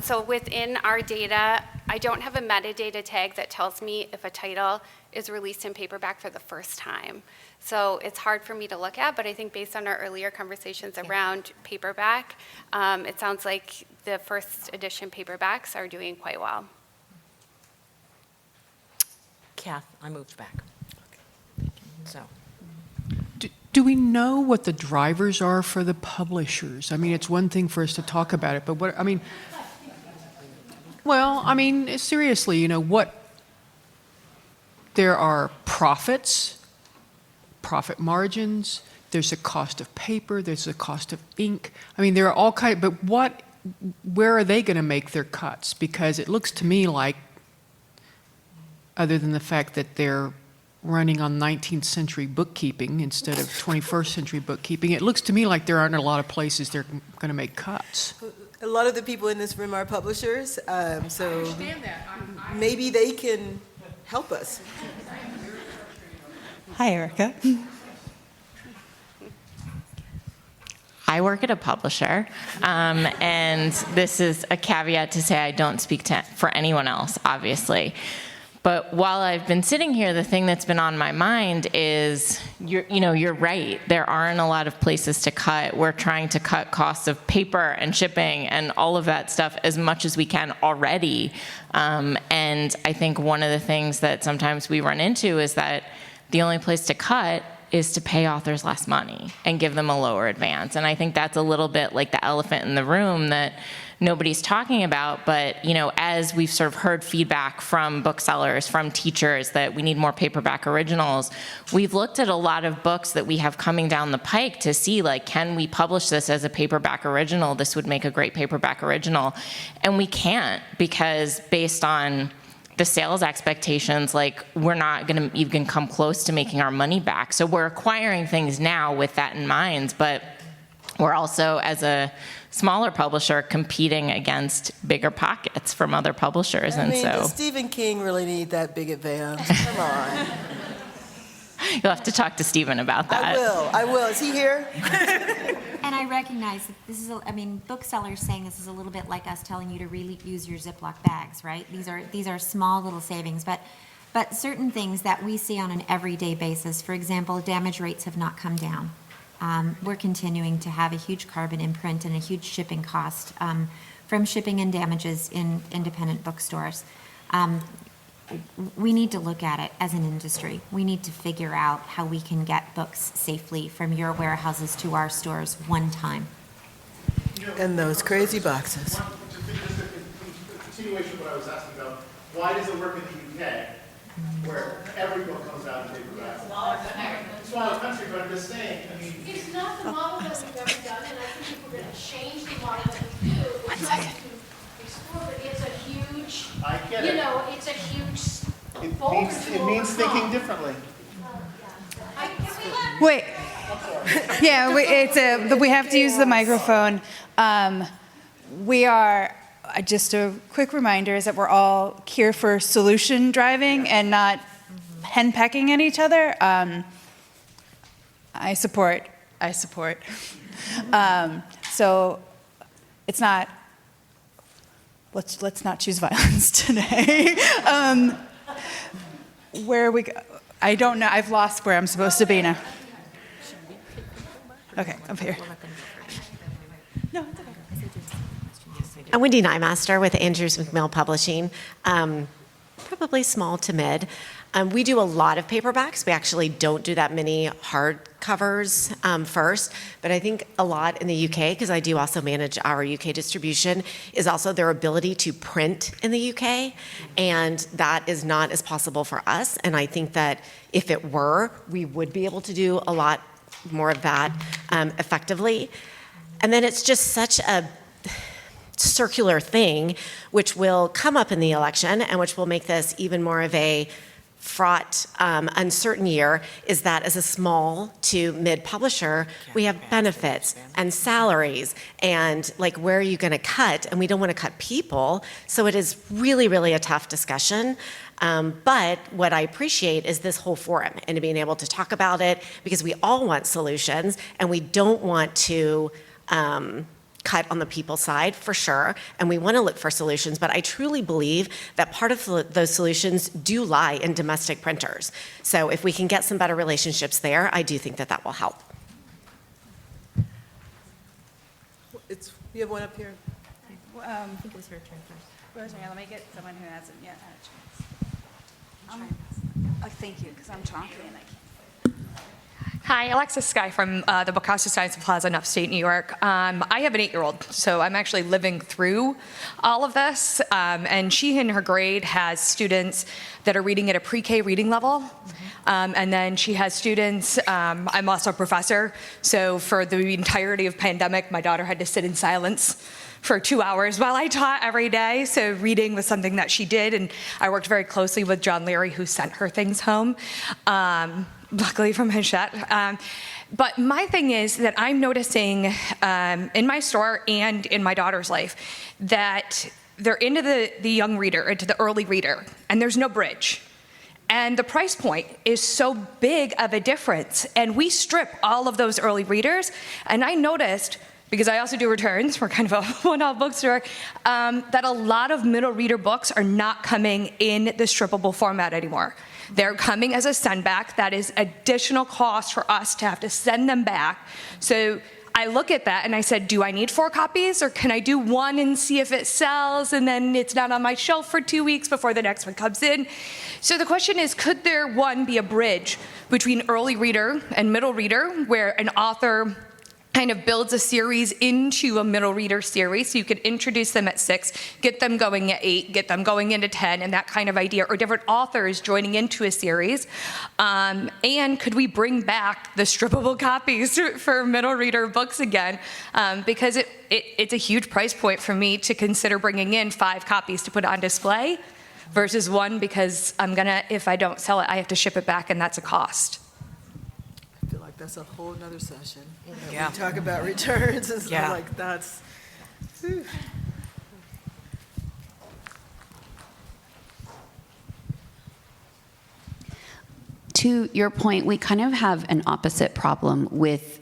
So within our data, I don't have a metadata tag that tells me if a title is released in paperback for the first time. So it's hard for me to look at, but I think based on our earlier conversations around paperback, it sounds like the first edition paperbacks are doing quite well. Kath, I moved back. So. Do we know what the drivers are for the publishers? I mean, it's one thing for us to talk about it, but what, I mean, well, I mean, seriously, you know, what, there are profits, profit margins, there's a cost of paper, there's a cost of ink. I mean, there are all kinds, but what, where are they going to make their cuts? Because it looks to me like, other than the fact that they're running on 19th century bookkeeping instead of 21st century bookkeeping, it looks to me like there aren't a lot of places they're going to make cuts. A lot of the people in this room are publishers, so maybe they can help us. Hi, Erica. I work at a publisher, and this is a caveat to say I don't speak for anyone else, obviously. But while I've been sitting here, the thing that's been on my mind is, you're right. There aren't a lot of places to cut. We're trying to cut costs of paper and shipping and all of that stuff as much as we can already. And I think one of the things that sometimes we run into is that the only place to cut is to pay authors less money and give them a lower advance. And I think that's a little bit like the elephant in the room that nobody's talking about, but as we've sort of heard feedback from booksellers, from teachers, that we need more paperback originals, we've looked at a lot of books that we have coming down the pike to see, like, can we publish this as a paperback original? This would make a great paperback original. And we can't, because based on the sales expectations, like, we're not going to even come close to making our money back. So we're acquiring things now with that in mind, but we're also, as a smaller publisher, competing against bigger pockets from other publishers. I mean, does Stephen King really need that big advance? Come on. You'll have to talk to Stephen about that. I will. Is he here? And I recognize that this is, booksellers saying this is a little bit like us telling you to really use your Ziploc bags, right? These are small little savings, but certain things that we see on an everyday basis, for example, damage rates have not come down. We're continuing to have a huge carbon imprint and a huge shipping cost from shipping and damages in independent bookstores. We need to look at it as an industry. We need to figure out how we can get books safely from your warehouses to our stores one time. And those crazy boxes. Just a continuation of what I was asking about, why does it work in the UK, where every book comes out in paperback? Smaller country, but I'm just saying, I mean... It's not the model that we've ever done, and I think if we're going to change the model that we do, we're trying to explore, but it's a huge, I get it. It's a huge It means thinking differently. Wait. Yeah, we have to use the microphone. We are, just a quick reminder, is that we're all here for solution driving and not henpecking at each other. I support. So it's not, let's not choose violence today. Where we go, I don't know, I've lost where I'm supposed to be now. Okay, up here. No, it's okay. I'm Wendy Nymaster with Andrews McMill Publishing, probably small to mid. We do a lot of paperbacks. We actually don't do that many hardcovers first, but I think a lot in the UK, because I do also manage our UK distribution, is also their ability to print in the UK, and that is not as possible for us. And I think that if it were, we would be able to do a lot more of that effectively. And then it's just such a circular thing, which will come up in the election and which will make this even more of a fraught, uncertain year, is that as a small to mid publisher, we have benefits and salaries and like, where are you going to cut? And we don't want to cut people. So it is really, really a tough discussion. But what I appreciate is this whole forum and being able to talk about it, because we all want solutions and we don't want to cut on the people side, for sure, and we want to look for solutions, but I truly believe that part of those solutions do lie in domestic printers. So if we can get some better relationships there, I do think that that will help. You have one up here. I think it was her turn first. Rosemary, let me get someone who hasn't yet had a chance. Oh, thank you, because I'm talking and I can't. Hi, Alexis Sky from the Book House of Science Plaza in upstate New York. I have an 8-year-old, so I'm actually living through all of this. And she in her grade has students that are reading at a pre-K reading level. And then she has students, I'm also a professor, so for the entirety of pandemic, my daughter had to sit in silence for 2 hours while I taught every day. So reading was something that she did, and I worked very closely with John Leary, who sent her things home. Luckily from Hachette. But my thing is that I'm noticing in my store and in my daughter's life that they're into the young reader, into the early reader, and there's no bridge. And the price point is so big of a difference. And we strip all of those early readers. And I noticed, because I also do returns, we're kind of a one-off bookstore, that a lot of middle reader books are not coming in the strippable format anymore. They're coming as a send back. That is additional cost for us to have to send them back. So I look at that and I said, do I need 4 copies, or can I do 1 and see if it sells and then it's not on my shelf for 2 weeks before the next one comes in? So the question is, could there, one, be a bridge between early reader and middle reader, where an author kind of builds a series into a middle reader series, so you could introduce them at 6, get them going at 8, get them going into 10, and that kind of idea, or different authors joining into a series. And could we bring back the strippable copies for middle reader books again? Because it's a huge price point for me to consider bringing in 5 copies to put on display versus 1, because if I don't sell it, I have to ship it back, and that's a cost. I feel like that's a whole nother session. Yeah. We talk about returns and stuff like that's. Whew. To your point, we kind of have an opposite problem with,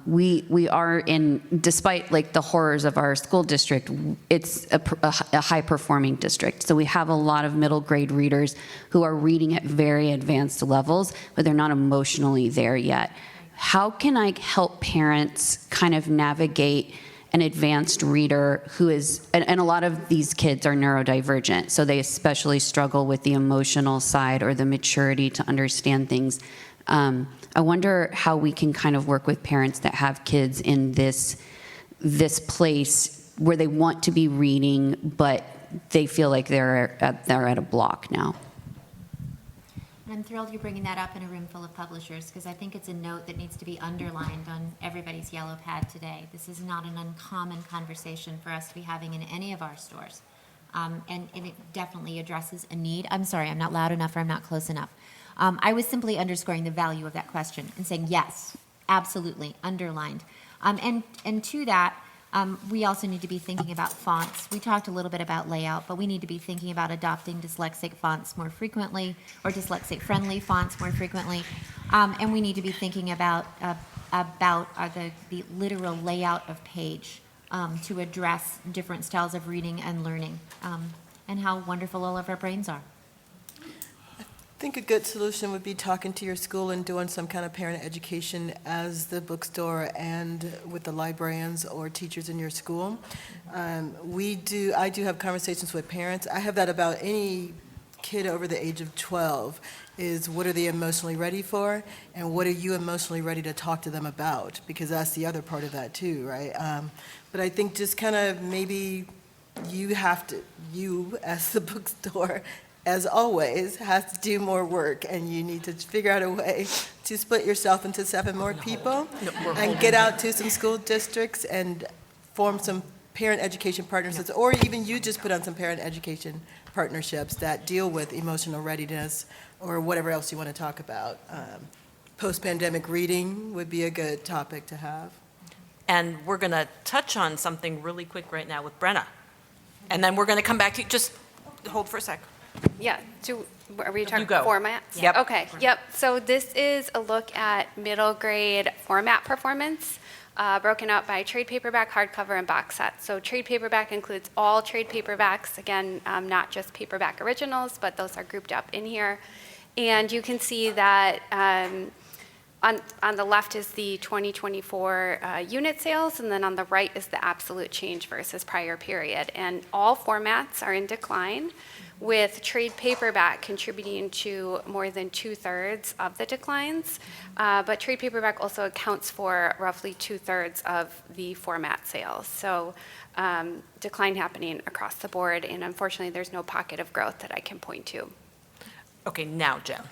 we are in, despite like the horrors of our school district, it's a high-performing district. So we have a lot of middle grade readers who are reading at very advanced levels, but they're not emotionally there yet. How can I help parents kind of navigate an advanced reader who is, and a lot of these kids are neurodivergent, so they especially struggle with the emotional side or the maturity to understand things. I wonder how we can kind of work with parents that have kids in this place where they want to be reading, but they feel like they're at a block now. I'm thrilled you're bringing that up in a room full of publishers, because I think it's a note that needs to be underlined on everybody's yellow pad today. This is not an uncommon conversation for us to be having in any of our stores. And it definitely addresses a need. I'm sorry, I'm not loud enough or I'm not close enough. I was simply underscoring the value of that question and saying, yes, absolutely, underlined. And to that, we also need to be thinking about fonts. We talked a little bit about layout, but we need to be thinking about adopting dyslexic fonts more frequently, or dyslexic-friendly fonts more frequently. And we need to be thinking about the literal layout of page to address different styles of reading and learning, and how wonderful all of our brains are. think a good solution would be talking to your school and doing some kind of parent education as the bookstore and with the librarians or teachers in your school. I do have conversations with parents. I have that about any kid over the age of 12, is what are they emotionally ready for, and what are you emotionally ready to talk to them about? Because that's the other part of that too, right? But I think just kind of maybe you as the bookstore, as always, has to do more work, and you need to figure out a way to split yourself into 7 more people and get out to some school districts and form some parent education partnerships, or even you just put on some parent education partnerships that deal with emotional readiness or whatever else you want to talk about. Post-pandemic reading would be a good topic to have. And we're going to touch on something really quick right now with Brenna. And then we're going to come back to you. Just hold for a sec. Yeah, are we talking go. formats? Yep. Okay, yep. So this is a look at middle grade format performance, broken out by trade paperback, hardcover, and box set. So trade paperback includes all trade paperbacks, again, not just paperback originals, but those are grouped up in here. And you can see that on the left is the 2024 unit sales, and then on the right is the absolute change versus prior period. And all formats are in decline, with trade paperback contributing to more than 2/3 of the declines. But trade paperback also accounts for roughly 2/3 of the format sales. So decline happening across the board, and unfortunately there's no pocket of growth that I can point to. Okay, now Jen.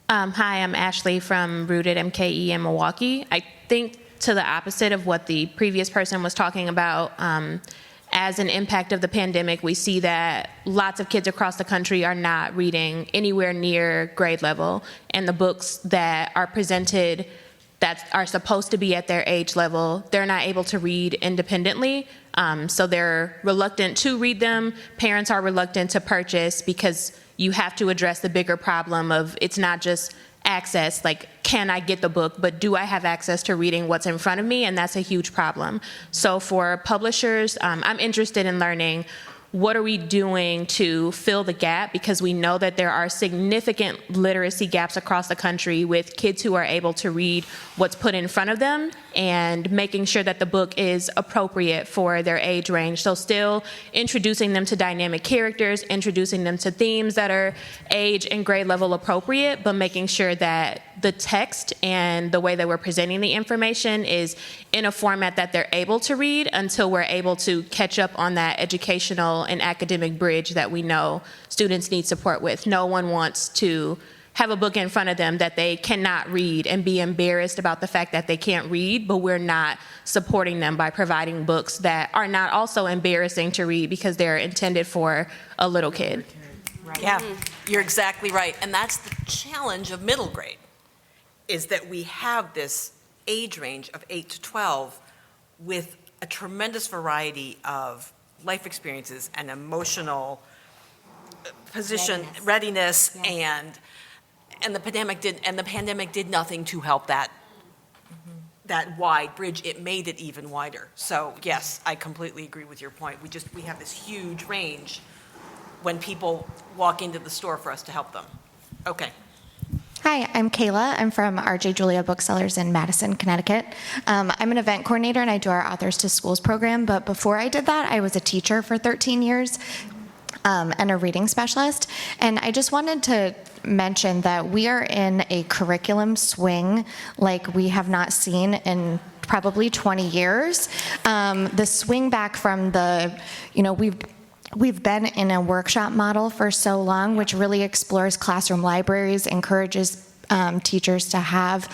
Hi, I'm Ashley from Rooted MKE in Milwaukee. I think to the opposite of what the previous person was talking about, as an impact of the pandemic, we see that lots of kids across the country are not reading anywhere near grade level, and the books that are presented that are supposed to be at their age level, they're not able to read independently. So they're reluctant to read them. Parents are reluctant to purchase because you have to address the bigger problem of it's not just access, like can I get the book, but do I have access to reading what's in front of me? And that's a huge problem. So for publishers, I'm interested in learning what are we doing to fill the gap, because we know that there are significant literacy gaps across the country with kids who are able to read what's put in front of them, and making sure that the book is appropriate for their age range. So still introducing them to dynamic characters, introducing them to themes that are age and grade level appropriate, but making sure that the text and the way that we're presenting the information is in a format that they're able to read until we're able to catch up on that educational and academic bridge that we know students need support with. No one wants to have a book in front of them that they cannot read and be embarrassed about the fact that they can't read, but we're not supporting them by providing books that are not also embarrassing to read because they're intended for a little kid. Right. Yeah, you're exactly right. And that's the challenge of middle grade, is that we have this age range of 8 to 12 with a tremendous variety of life experiences and emotional position, readiness, and the pandemic did nothing to help that wide bridge. It made it even wider. So yes, I completely agree with your point. We have this huge range when people walk into the store for us to help them. Okay. Hi, I'm Kayla. I'm from RJ Julia Booksellers in Madison, Connecticut. I'm an event coordinator and I do our Authors to Schools program, but before I did that, I was a teacher for 13 years and a reading specialist. And I just wanted to mention that we are in a curriculum swing like we have not seen in probably 20 years. The swing back from We've been in a workshop model for so long, which really explores classroom libraries, encourages teachers to have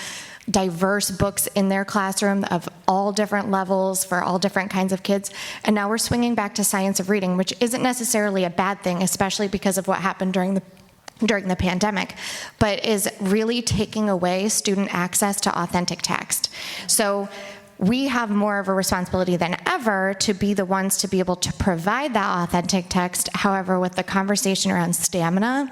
diverse books in their classroom of all different levels for all different kinds of kids. And now we're swinging back to science of reading, which isn't necessarily a bad thing, especially because of what happened during the pandemic, but is really taking away student access to authentic text. So we have more of a responsibility than ever to be the ones to be able to provide that authentic text. However, with the conversation around stamina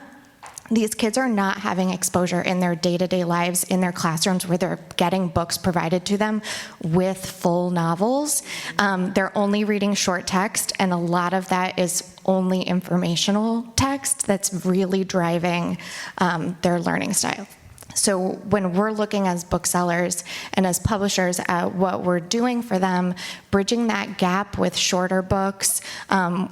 these kids are not having exposure in their day-to-day lives, in their classrooms, where they're getting books provided to them with full novels. They're only reading short text, and a lot of that is only informational text that's really driving their learning style. So when we're looking as booksellers and as publishers at what we're doing for them, bridging that gap with shorter books,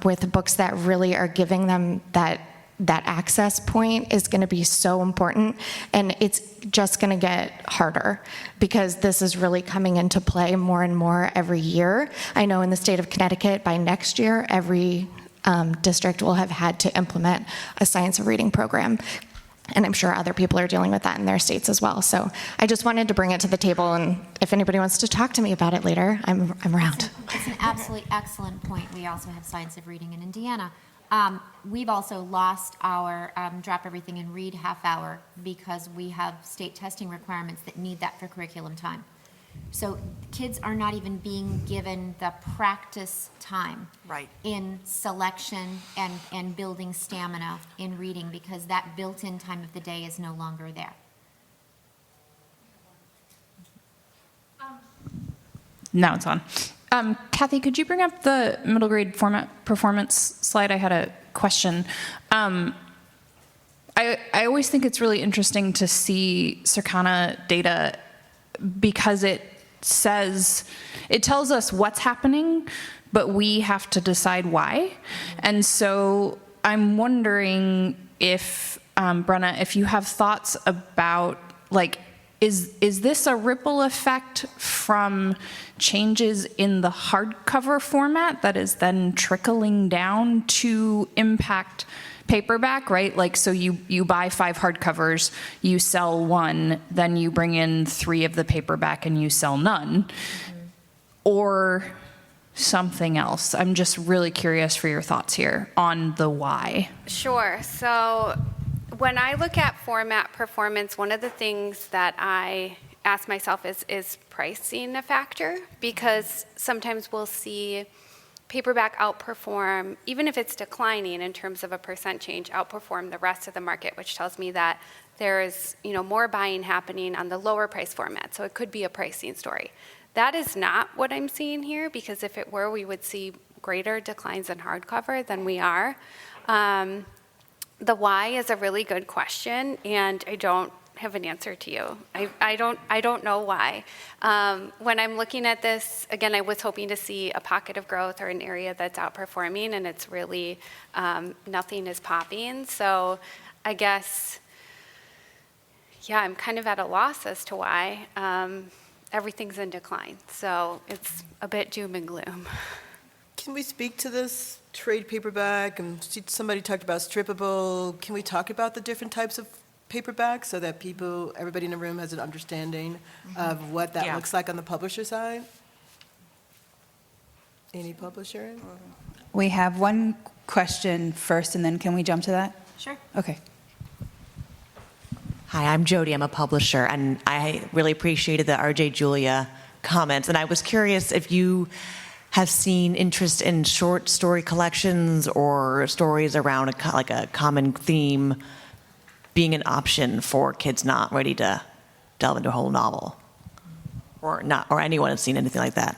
with books that really are giving them that access point is going to be so important, and it's just going to get harder because this is really coming into play more and more every year. I know in the state of Connecticut, by next year, every district will have had to implement a science of reading program. And I'm sure other people are dealing with that in their states as well. So I just wanted to bring it to the table, and if anybody wants to talk to me about it later, I'm around. It's an absolutely excellent point. We also have science of reading in Indiana. We've also lost our drop everything and read half hour because we have state testing requirements that need that for curriculum time. So kids are not even being given the practice time in selection and building stamina in reading because that built-in time of the day is no longer there. Now it's on. Kathy, could you bring up the middle grade format performance slide? I had a question. I always think it's really interesting to see Circana data because it tells us what's happening, but we have to decide why. And so I'm wondering if, Brenna, if you have thoughts about, like, is this a ripple effect from changes in the hardcover format that is then trickling down to impact paperback, right? Like, so you buy 5 hardcovers, you sell 1, then you bring in 3 of the paperback and you sell none, or something else. I'm just really curious for your thoughts here on the why. Sure. So when I look at format performance, one of the things that I ask myself is pricing a factor? Because sometimes we'll see paperback outperform, even if it's declining in terms of a percent change, outperform the rest of the market, which tells me that there is, more buying happening on the lower price format. So it could be a pricing story. That is not what I'm seeing here, because if it were, we would see greater declines in hardcover than we are. The why is a really good question, and I don't have an answer to you. I don't know why. When I'm looking at this, again, I was hoping to see a pocket of growth or an area that's outperforming, and it's really nothing is popping. So I guess, yeah, I'm kind of at a loss as to why everything's in decline. So it's a bit doom and gloom. Can we speak to this trade paperback? And somebody talked about strippable. Can we talk about the different types of paperback so that everybody in the room has an understanding of what that looks like on the publisher side? Any publisher? We have one question first, and then can we jump to that? Sure. Okay. Hi, I'm Jody. I'm a publisher, and I really appreciated the RJ Julia comments. And I was curious if you have seen interest in short story collections or stories around a common theme being an option for kids not ready to delve into a whole novel, or anyone has seen anything like that.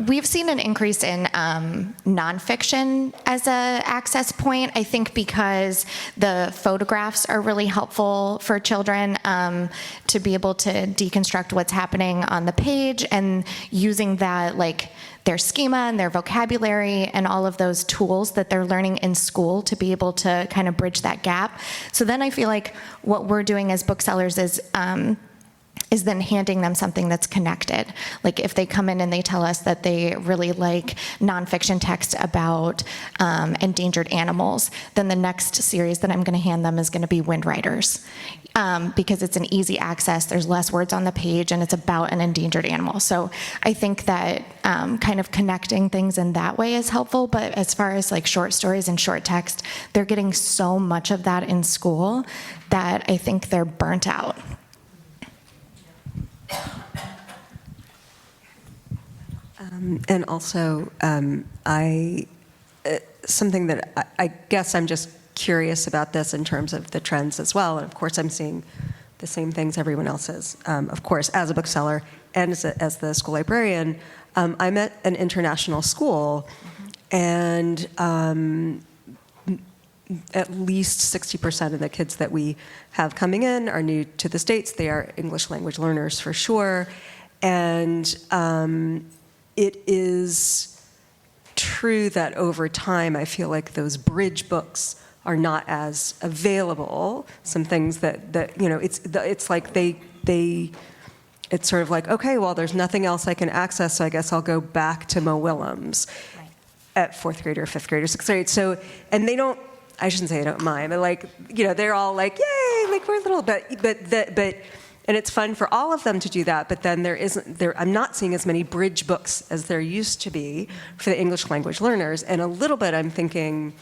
We've seen an increase in nonfiction as an access point, I think because the photographs are really helpful for children to be able to deconstruct what's happening on the page, and using that, like their schema and their vocabulary and all of those tools that they're learning in school to be able to kind of bridge that gap. So then I feel like what we're doing as booksellers is then handing them something that's connected. Like if they come in and they tell us that they really like nonfiction text about endangered animals, then the next series that I'm going to hand them is going to be Wind Riders, because it's an easy access, there's less words on the page, and it's about an endangered animal. So I think that kind of connecting things in that way is helpful, but as far as like short stories and short text, they're getting so much of that in school that I think they're burnt out. And also, something that I guess I'm just curious about this in terms of the trends as well. And of course, I'm seeing the same things everyone else is. Of course, as a bookseller and as the school librarian, I'm at an international school, and at least 60% of the kids that we have coming in are new to the States. They are English language learners for sure. And it is true that over time, I feel like those bridge books are not as available. Some things that it's like it's sort of like, okay, well, there's nothing else I can access, so I guess I'll go back to Mo Willems at 4th grade or 5th grade or 6th grade. So, and they don't, I shouldn't say they don't mind, but like, they're all like, yay, like we're little, but, and it's fun for all of them to do that, but then I'm not seeing as many bridge books as there used to be for the English language learners. And a little bit I'm thinking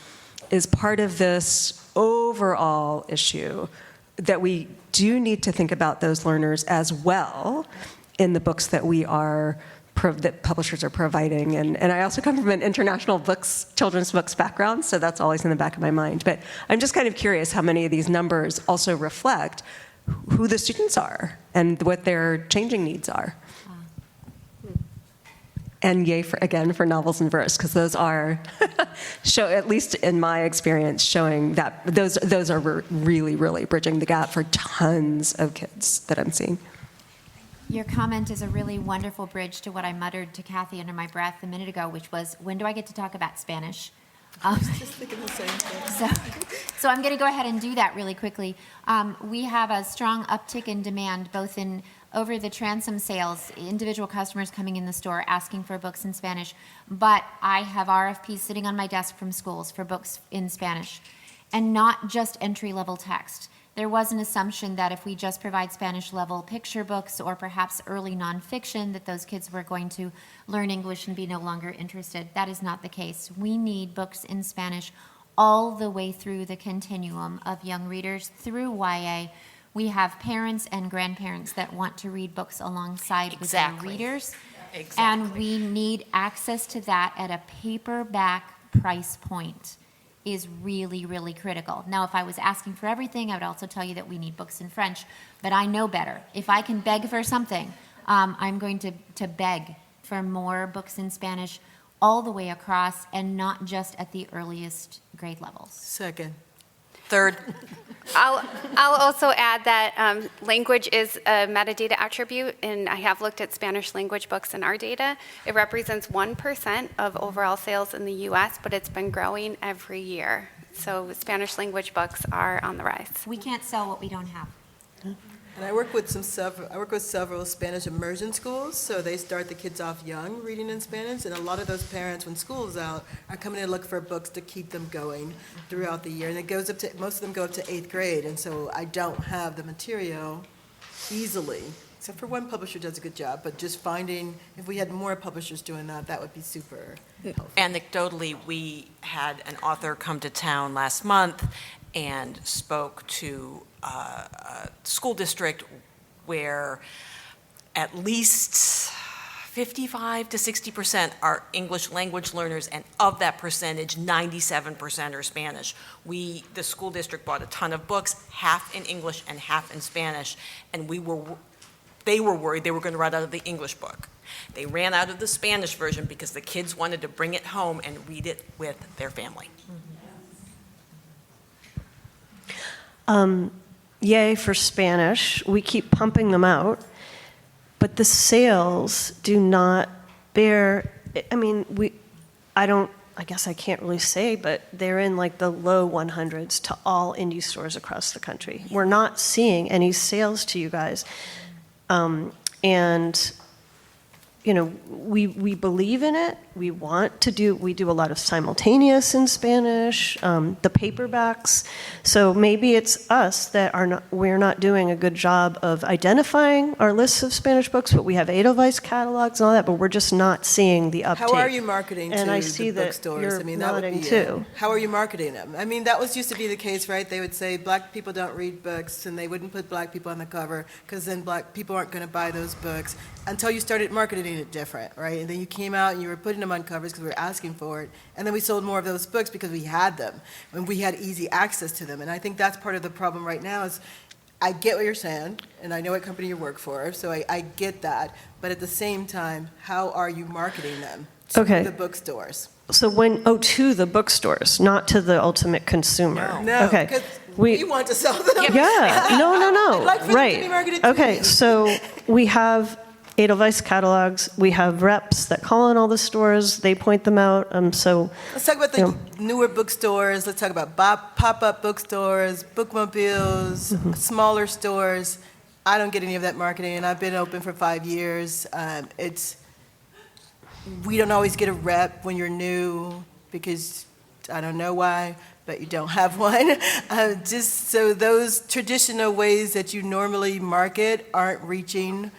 is part of this overall issue that we do need to think about those learners as well in the books that that publishers are providing. And I also come from an international children's books background, so that's always in the back of my mind. But I'm just kind of curious how many of these numbers also reflect who the students are and what their changing needs are. And yay, for novels and verse, because those are, at least in my experience, showing that those are really, really bridging the gap for tons of kids that I'm seeing. Your comment is a really wonderful bridge to what I muttered to Kathy under my breath a minute ago, which was, when do I get to talk about Spanish? I was just thinking the same thing. So I'm going to go ahead and do that really quickly. We have a strong uptick in demand, both in over the transom sales, individual customers coming in the store asking for books in Spanish, but I have RFPs sitting on my desk from schools for books in Spanish, and not just entry-level text. There was an assumption that if we just provide Spanish-level picture books or perhaps early nonfiction, that those kids were going to learn English and be no longer interested. That is not the case. We need books in Spanish all the way through the continuum of young readers through YA. We have parents and grandparents that want to read books alongside with their readers. Exactly. And we need access to that at a paperback price point is really, really critical. Now, if I was asking for everything, I would also tell you that we need books in French, but I know better. If I can beg for something, I'm going to beg for more books in Spanish all the way across and not just at the earliest grade levels. Second. Third. I'll also add that language is a metadata attribute, and I have looked at Spanish language books in our data. It represents 1% of overall sales in the U.S., but it's been growing every year. So Spanish language books are on the rise. We can't sell what we don't have. And I work with several Spanish immersion schools, so they start the kids off young reading in Spanish, and a lot of those parents, when school's out, are coming to look for books to keep them going throughout the year. And it goes up to, most of them go up to 8th grade, and so I don't have the material easily, except for one publisher does a good job, but just finding, if we had more publishers doing that, that would be super helpful. Anecdotally, we had an author come to town last month and spoke to a school district where at least 55 to 60% are English language learners, and of that percentage, 97% are Spanish. The school district bought a ton of books, half in English and half in Spanish, and they were worried they were going to run out of the English book. They ran out of the Spanish version because the kids wanted to bring it home and read it with their family. Yay for Spanish. We keep pumping them out, but the sales do not bear, I guess I can't really say, but they're in like the low 100s to all indie stores across the country. We're not seeing any sales to you guys. And we believe in it. We do a lot of simultaneous in Spanish, the paperbacks. So maybe it's us that we're not doing a good job of identifying our lists of Spanish books, but we have Edelweiss catalogs and all that, but we're just not seeing the uptake. How are you marketing and to I see the bookstores? You're that would nodding be too. How are you marketing them? That used to be the case, right? They would say black people don't read books, and they wouldn't put black people on the cover because then black people aren't going to buy those books until you started marketing marketing it different, right? And then you came out and you were putting them on covers because we were asking for it. And then we sold more of those books because we had them and we had easy access to them. And I think that's part of the problem right now is I get what you're saying, and I know what company you work for, so I get that. But at the same time, how are you marketing them to the bookstores? So to the bookstores, not to the ultimate consumer. No, okay. because we want to sell them. Yeah, no. I'd like for them to be marketed to Okay, me. so we have Edelweiss catalogs. We have reps that call in all the stores. They point them out. So Let's talk about the newer bookstores. Let's talk about pop-up bookstores, bookmobiles, smaller stores. I don't get any of that marketing, and I've been open for 5 years. We don't always get a rep when you're new because I don't know why, but you don't have one. Just so those traditional ways that you normally market aren't reaching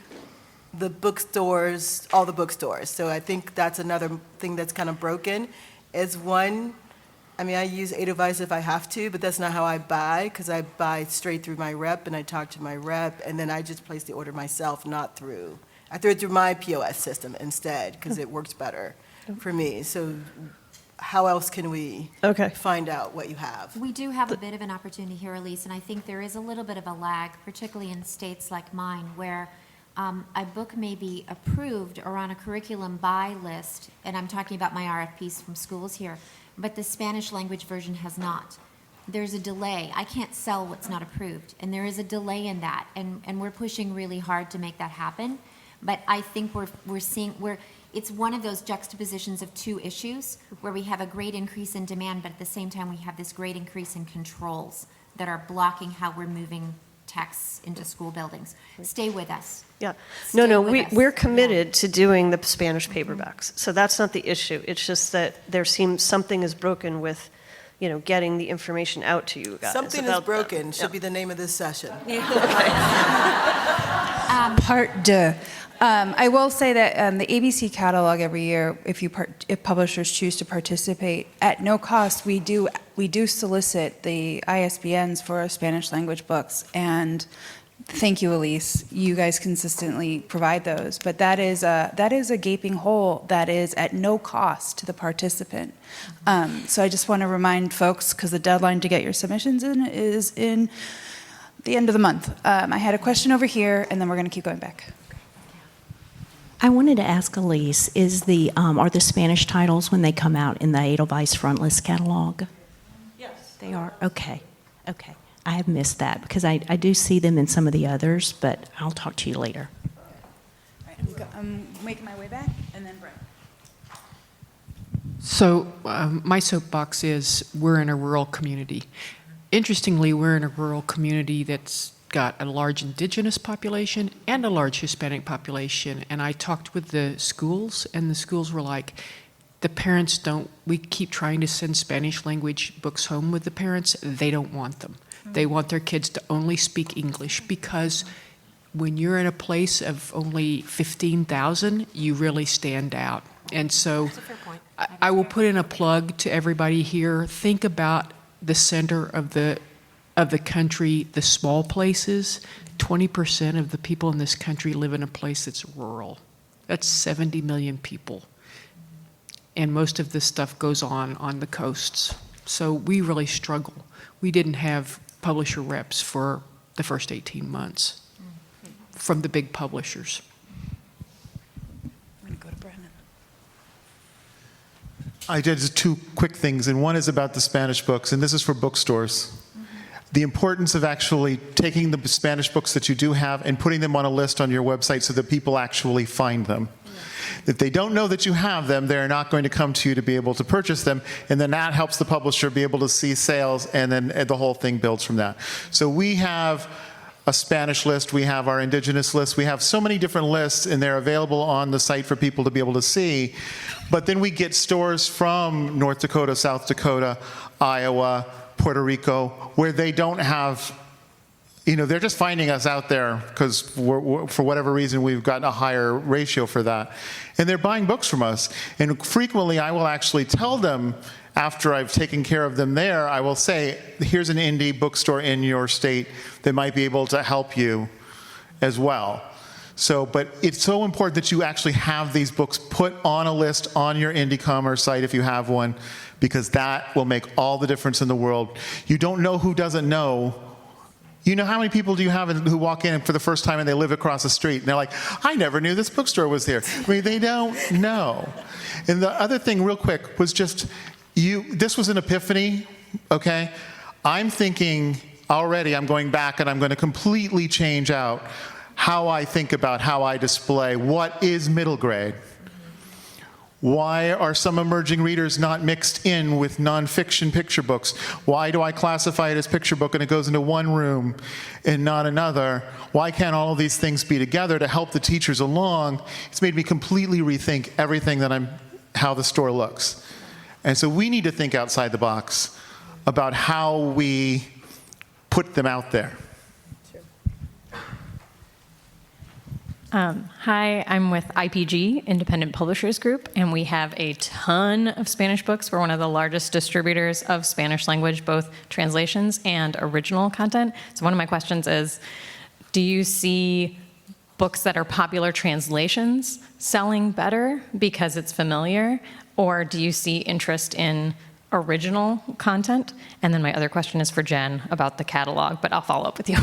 the bookstores, all the bookstores. So I think that's another thing that's kind of broken. I use Edelweiss if I have to, but that's not how I buy, because I buy straight through my rep and I talk to my rep, and then I just place the order myself, I threw it through my POS system instead, because it works better for me. So how else can we find out what you have? We do have a bit of an opportunity here, Elise, and I think there is a little bit of a lag, particularly in states like mine, where a book may be approved or on a curriculum buy list, and I'm talking about my RFPs from schools here, but the Spanish language version has not. There's a delay. I can't sell what's not approved, and there is a delay in that, and we're pushing really hard to make that happen. But I think it's one of those juxtapositions of two issues where we have a great increase in demand, but at the same time we have this great increase in controls that are blocking how we're moving texts into school buildings. Stay with us. Yeah. Stay No, with us. we're committed to doing the Spanish paperbacks. So that's not the issue. It's just that there seems something is broken with, getting the information out to you guys. Something is broken should be the name of this session. Part deux. I will say that the ABC catalog every year, if publishers choose to participate, at no cost, we do solicit the ISBNs for Spanish language books. And thank you, Elise. You guys consistently provide those. But that is a gaping hole that is at no cost to the participant. So I just want to remind folks, because the deadline to get your submissions in is in the end of the month. I had a question over here, and then we're going to keep going back. I wanted to ask Elise, are the Spanish titles when they come out in the Edelweiss frontlist catalog? Yes. They are? Okay. I have missed that because I do see them in some of the others, but I'll talk to you later. All right, I'm making my way back, and then Brent. So my soapbox is we're in a rural community. Interestingly, we're in a rural community that's got a large indigenous population and a large Hispanic population. And I talked with the schools, and the schools were like, the parents we keep trying to send Spanish language books home with the parents. They don't want them. They want their kids to only speak English because when you're in a place of only 15,000, you really stand out. And so That's a fair point. I will put in a plug to everybody here. Think about the center of the country, the small places. 20% of the people in this country live in a place that's rural. That's 70 million people. And most of this stuff goes on the coasts. So we really struggle. We didn't have publisher reps for the first 18 months from the big publishers. I'm going to go to Brenna. I did just two quick things, and one is about the Spanish books, and this is for bookstores. The importance of actually taking the Spanish books that you do have and putting them on a list on your website so that people actually find them. If they don't know that you have them, they're not going to come to you to be able to purchase them, and then that helps the publisher be able to see sales, and then the whole thing builds from that. So we have a Spanish list, we have our indigenous list, we have so many different lists, and they're available on the site for people to be able to see. But then we get stores from North Dakota, South Dakota, Iowa, Puerto Rico, where they don't have, they're just finding us out there because for whatever reason we've gotten a higher ratio for that. And they're buying books from us. And frequently I will actually tell them, after I've taken care of them there, I will say, here's an indie bookstore in your state that might be able to help you as well. So, but it's so important that you actually have these books put on a list on your indie commerce site if you have one, because that will make all the difference in the world. You don't know who doesn't know. You know, how many people do you have who walk in for the first time and they live across the street and they're like, I never knew this bookstore was here. I mean, they don't know. And the other thing, real quick, was just this was an epiphany, okay? I'm thinking already, I'm going back and I'm going to completely change out how I think about how I display what is middle grade. Why are some emerging readers not mixed in with nonfiction picture books? Why do I classify it as picture book and it goes into one room and not another? Why can't all of these things be together to help the teachers along? It's made me completely rethink everything how the store looks. And so we need to think outside the box about how we put them out there. Hi, I'm with IPG, Independent Publishers Group, and we have a ton of Spanish books. We're one of the largest distributors of Spanish language, both translations and original content. So one of my questions is, do you see books that are popular translations selling better because it's familiar, or do you see interest in original content? And then my other question is for Jen about the catalog, but I'll follow up with you.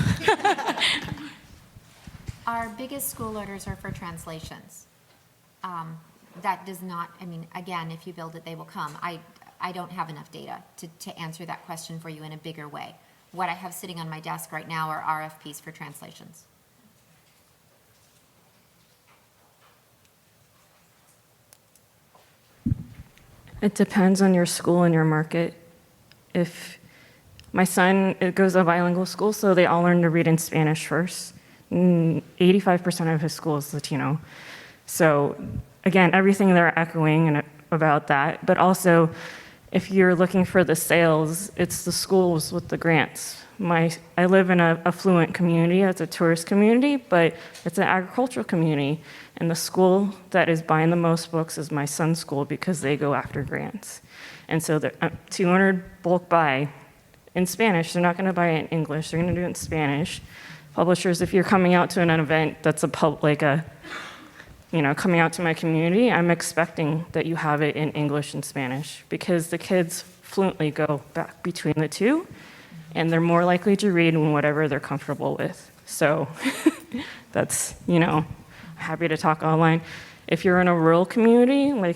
Our biggest school orders are for translations. That does not, I mean, again, if you build it, they will come. I don't have enough data to answer that question for you in a bigger way. What I have sitting on my desk right now are RFPs for translations. It depends on your school and your market. If my son, it goes to a bilingual school, so they all learn to read in Spanish first. 85% of his school is Latino. So again, everything they're echoing about that, but also if you're looking for the sales, it's the schools with the grants. I live in an affluent community, it's a tourist community, but it's an agricultural community. And the school that is buying the most books is my son's school because they go after grants. And so the 200 bulk buy in Spanish, they're not gonna buy it in English, they're gonna do it in Spanish. Publishers, if you're coming out to an event that's coming out to my community, I'm expecting that you have it in English and Spanish because the kids fluently go back between the two and they're more likely to read in whatever they're comfortable with. So that's, happy to talk online. If you're in a rural community like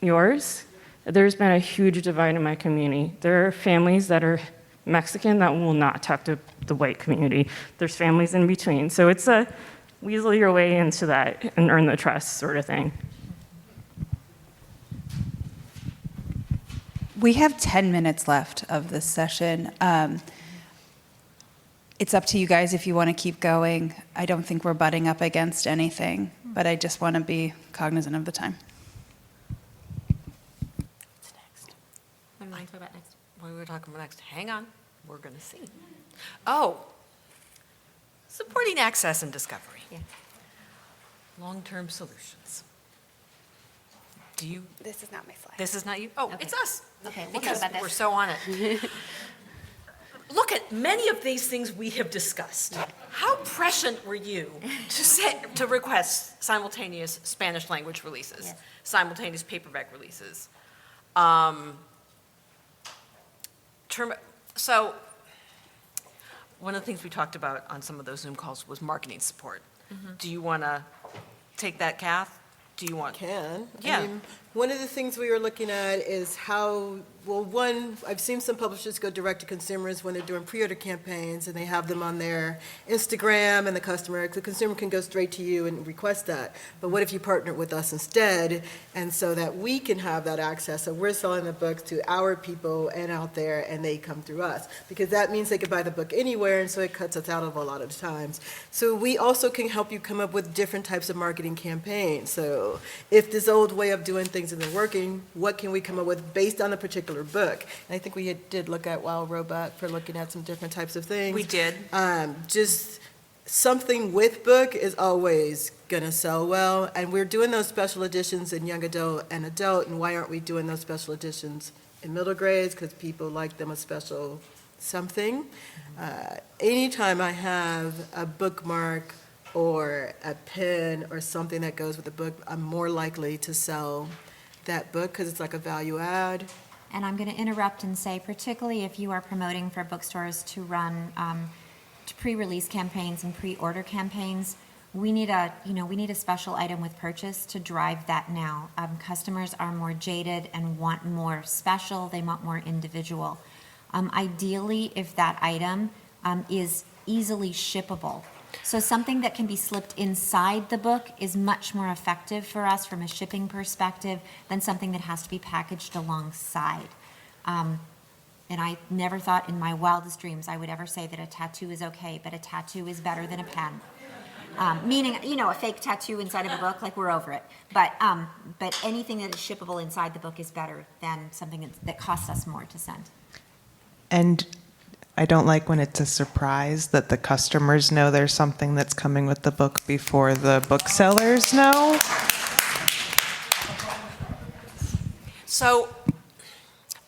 yours, there's been a huge divide in my community. There are families that are Mexican that will not talk to the white community. There's families in between. So it's a weasel your way into that and earn the trust sort of thing. We have 10 minutes left of this session. It's up to you guys if you want to keep going. I don't think we're butting up against anything, but I just want to be cognizant of the time. What's next? What are we talking about next? What are we talking about next? Hang on, we're going to see. Oh, supporting access and discovery. Yeah. Long-term solutions. This is not my slide. This is not you? Oh, Okay. it's us. Okay, we'll talk Because about this. we're so on it. Look at many of these things we have discussed. How prescient were you to request simultaneous Spanish language releases, Yes. simultaneous paperback releases? So one of the things we talked about on some of those Zoom calls was marketing support. Do you want to take that, Kath? Do you want? Can. Yeah. I mean, one of the things we were looking at is how, well, one, I've seen some publishers go direct to consumers when they're doing pre-order campaigns, and they have them on their Instagram, and the consumer can go straight to you and request that. But what if you partner with us instead, and so that we can have that access, so we're selling the books to our people and out there, and they come through us, because that means they could buy the book anywhere, and so it cuts us out of a lot of times. So we also can help you come up with different types of marketing campaigns. So if this old way of doing things isn't working, what can we come up with based on a particular book? And I think we did look at Wild Robot for looking at some different types of things. We did. Just something with book is always gonna sell well, and we're doing those special editions in young adult and adult, and why aren't we doing those special editions in middle grades? Because people like them a special something. Anytime I have a bookmark or a pen or something that goes with the book, I'm more likely to sell that book because it's like a value add. And I'm going to interrupt and say, particularly if you are promoting for bookstores to run to pre-release campaigns and pre-order campaigns, we need a special item with purchase to drive that now. Customers are more jaded and want more special. They want more individual. Ideally, if that item is easily shippable. So something that can be slipped inside the book is much more effective for us from a shipping perspective than something that has to be packaged alongside. And I never thought in my wildest dreams I would ever say that a tattoo is okay, but a tattoo is better than a pen. Meaning, a fake tattoo inside of a book, like we're over it. But anything that is shippable inside the book is better than something that costs us more to send. And I don't like when it's a surprise that the customers know there's something that's coming with the book before the booksellers know. So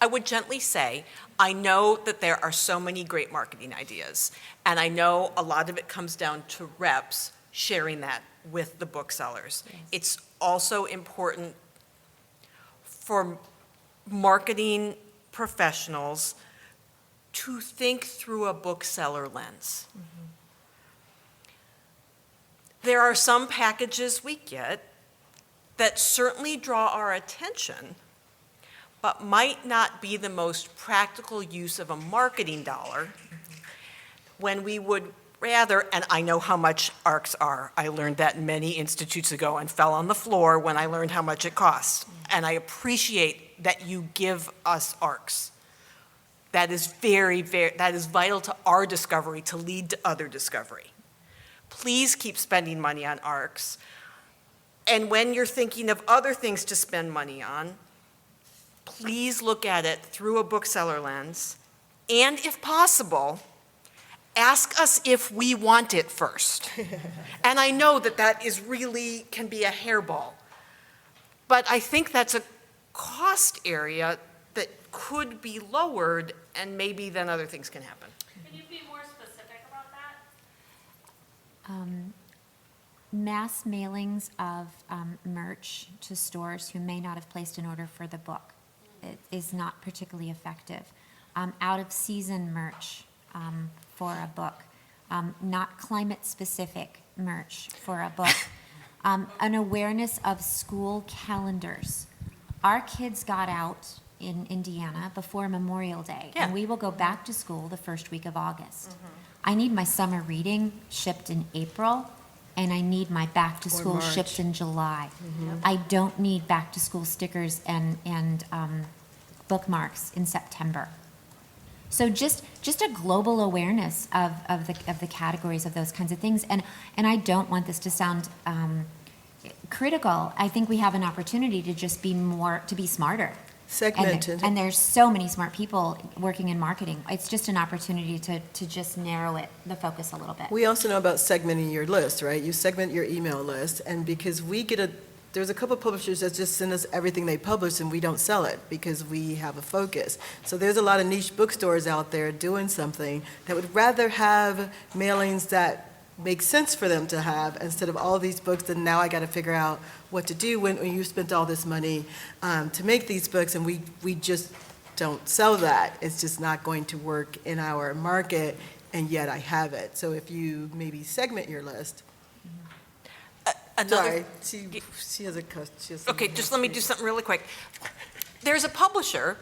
I would gently say, I know that there are so many great marketing ideas, and I know a lot of it comes down to reps sharing that with the booksellers. Yes. It's also important for marketing professionals to think through a bookseller lens. Mm-hmm. There are some packages we get that certainly draw our attention, but might not be the most practical use of a marketing dollar when we would rather, and I know how much ARCs are. I learned that many institutes ago and fell on the floor when I learned how much it costs. And I appreciate that you give us ARCs. That is that is vital to our discovery, to lead to other discovery. Please keep spending money on ARCs. And when you're thinking of other things to spend money on, please look at it through a bookseller lens, and if possible, ask us if we want it first. And I know that is really can be a hairball, but I think that's a cost area that could be lowered, and maybe then other things can happen. Can you be more specific about that? Mass mailings of merch to stores who may not have placed an order for the book. It is not particularly effective. Out-of-season merch for a book, not climate-specific merch for a book. An awareness of school calendars. Our kids got out in Indiana before Memorial Day, and we will go back to school the first week of August. Mm-hmm. I need my summer reading shipped in April, and I need my back-to-school shipped in July. Mm-hmm. I don't need back-to-school stickers and bookmarks in September. So just a global awareness of the categories of those kinds of things, and I don't want this to sound critical. I think we have an opportunity to just be smarter. Segmented. And there's so many smart people working in marketing. It's just an opportunity to just narrow the focus a little bit. We also know about segmenting your list, right? You segment your email list, and because there's a couple of publishers that just send us everything they publish and we don't sell it because we have a focus. So there's a lot of niche bookstores out there doing something that would rather have mailings that make sense for them to have instead of all these books that now I got to figure out what to do when you spent all this money to make these books, and we just don't sell that. It's just not going to work in our market, and yet I have it. So if you maybe segment your list. Sorry, she has a question. Okay, just let me do something really quick. There's a publisher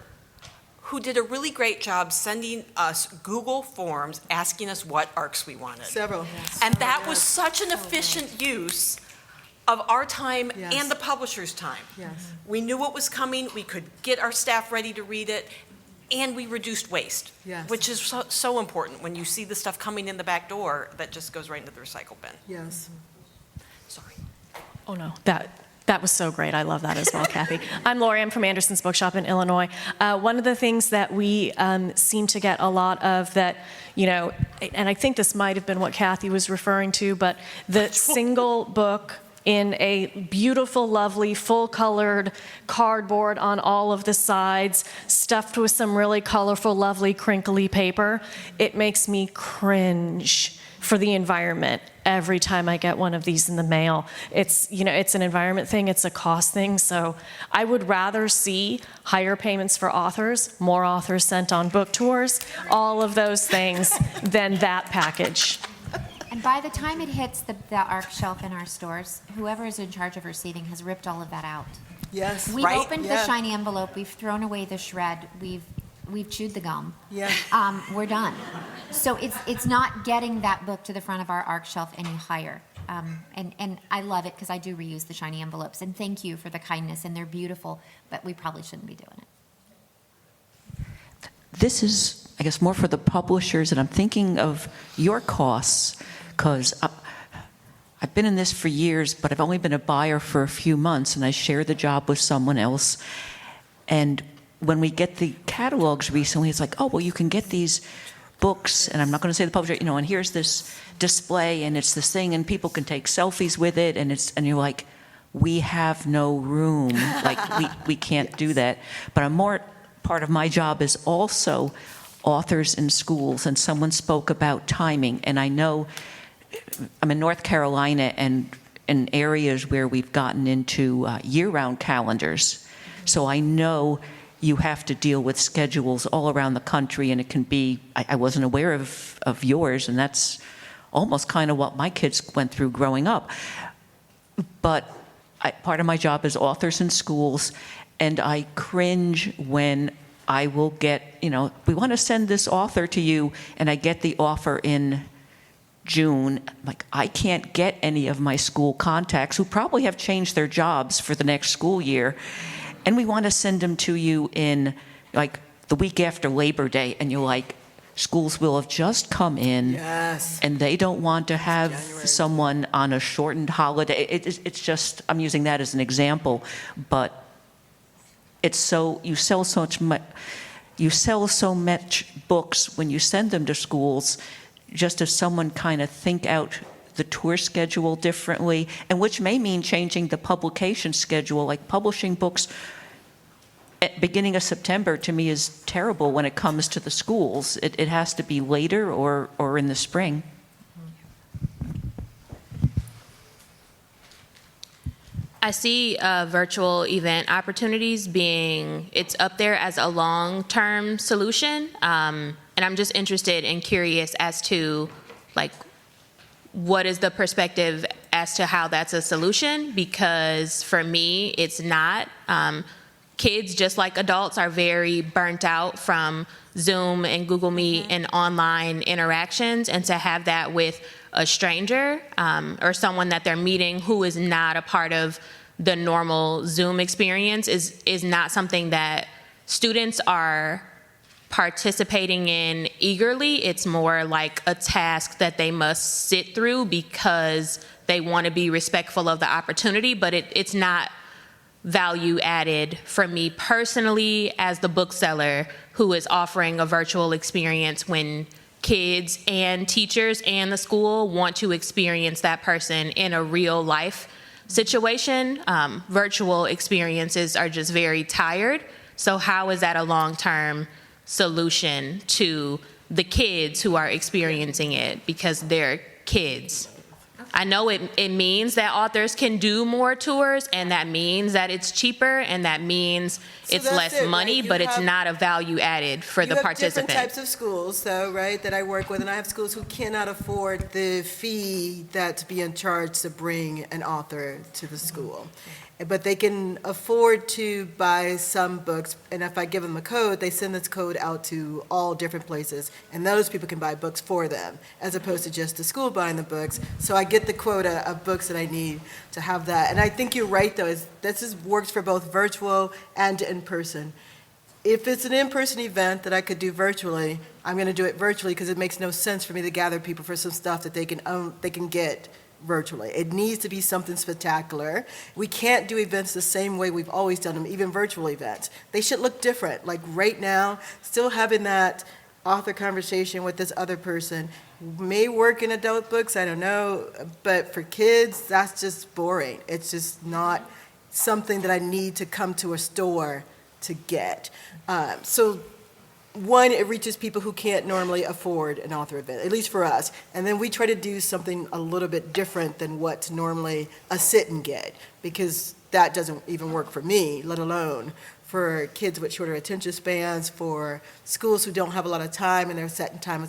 who did a really great job sending us Google Forms asking us what ARCs we wanted. Several. Yes. And that was such an efficient use of our time and the publisher's time. Yes. We knew what was coming, we could get our staff ready to read it, and we reduced waste, which is so important when you see the stuff coming in the back door that just goes right into the recycle bin. Yes. Sorry. Oh, no, that was so great. I love that as well, Kathy. I'm Lori. I'm from Anderson's Bookshop in Illinois. One of the things that we seem to get a lot of that, and I think this might have been what Kathy was referring to, but the single book in a beautiful, lovely, full-colored cardboard on all of the sides, stuffed with some really colorful, lovely, crinkly paper, it makes me cringe for the environment every time I get one of these in the mail. It's, it's an environment thing, it's a cost thing, so I would rather see higher payments for authors, more authors sent on book tours, all of those things than that package. And by the time it hits the ARC shelf in our stores, whoever is in charge of receiving has ripped all of that out. Yes. We've opened the shiny envelope, we've thrown away the shred, we've chewed the gum. Yeah. We're done. So it's not getting that book to the front of our ARC shelf any higher. And I love it because I do reuse the shiny envelopes. And thank you for the kindness, and they're beautiful, but we probably shouldn't be doing it. This is, I guess, more for the publishers, and I'm thinking of your costs, because I've been in this for years, but I've only been a buyer for a few months, and I share the job with someone else. And when we get the catalogs recently, it's like, oh, well, you can get these books, and I'm not going to say the publisher, and here's this display, and it's this thing, and people can take selfies with it, and you're like, we have no room. Like, we can't do that. But part of my job is also authors in schools, and someone spoke about timing, and I know I'm in North Carolina and in areas where we've gotten into year-round calendars. So I know you have to deal with schedules all around the country, and it can be, I wasn't aware of yours, and that's almost kind of what my kids went through growing up. But part of my job is authors in schools, and I cringe when I will get, we want to send this author to you, and I get the offer in June. Like, I can't get any of my school contacts who probably have changed their jobs for the next school year, and we want to send them to you in like the week after Labor Day, and you're like, schools will have just come in, yes, and they don't want to have someone on a shortened holiday. It's just, I'm using that as an example, but it's so, you sell so much books when you send them to schools, just if someone kind of think out the tour schedule differently, and which may mean changing the publication schedule. Like, publishing books at beginning of September to me is terrible when it comes to the schools. It has to be later or in the spring. I see virtual event opportunities being, it's up there as a long-term solution. And I'm just interested and curious as to, like, what is the perspective as to how that's a solution? Because for me, it's not. Kids, just like adults, are very burnt out from Zoom and Google Meet and online interactions, and to have that with a stranger or someone that they're meeting who is not a part of the normal Zoom experience is not something that students are participating in eagerly. It's more like a task that they must sit through because they want to be respectful of the opportunity, but it's not value added for me personally as the bookseller who is offering a virtual experience when kids and teachers and the school want to experience that person in a real life situation. Virtual experiences are just very tired. So how is that a long-term solution to the kids who are experiencing it because they're kids? I know it means that authors can do more tours, and that means that it's cheaper, and that means it's less money, but it's not a value added for the participant. Different types of schools, though, right, that I work with, and I have schools who cannot afford the fee that's being charged to bring an author to the school. But they can afford to buy some books, and if I give them a code, they send this code out to all different places, and those people can buy books for them, as opposed to just the school buying the books. So I get the quota of books that I need to have that. And I think you're right, though, this works for both virtual and in person. If it's an in-person event that I could do virtually, I'm going to do it virtually because it makes no sense for me to gather people for some stuff that they can get virtually. It needs to be something spectacular. We can't do events the same way we've always done them, even virtual events. They should look different. Like right now, still having that author conversation with this other person may work in adult books, I don't know, but for kids, that's just boring. It's just not something that I need to come to a store to get. So one, it reaches people who can't normally afford an author event, at least for us. And then we try to do something a little bit different than what's normally a sit and get, because that doesn't even work for me, let alone for kids with shorter attention spans, for schools who don't have a lot of time and they're setting time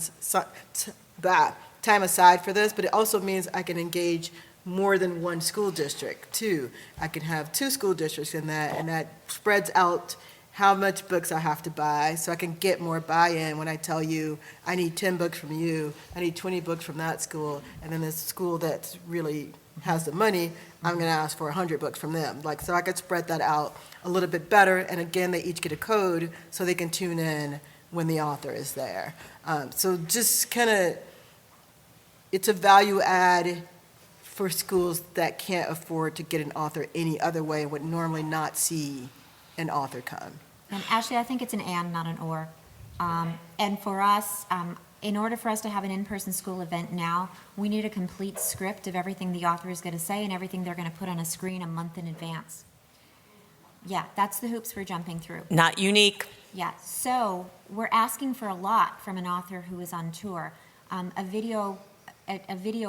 aside for this. But it also means I can engage more than one school district too. I can have 2 school districts in that, and that spreads out how much books I have to buy, so I can get more buy-in when I tell you, I need 10 books from you, I need 20 books from that school, and then this school that really has the money, I'm gonna ask for 100 books from them. Like, so I could spread that out a little bit better, and again, they each get a code so they can tune in when the author is there. So just kind of, it's a value add for schools that can't afford to get an author any other way and would normally not see an author come. And Ashley, I think it's an and, not an or. And for us, in order for us to have an in-person school event now, we need a complete script of everything the author is going to say and everything they're going to put on a screen a month in advance. Yeah, that's the hoops we're jumping through. Not unique. Yeah, so we're asking for a lot from an author who is on tour. A video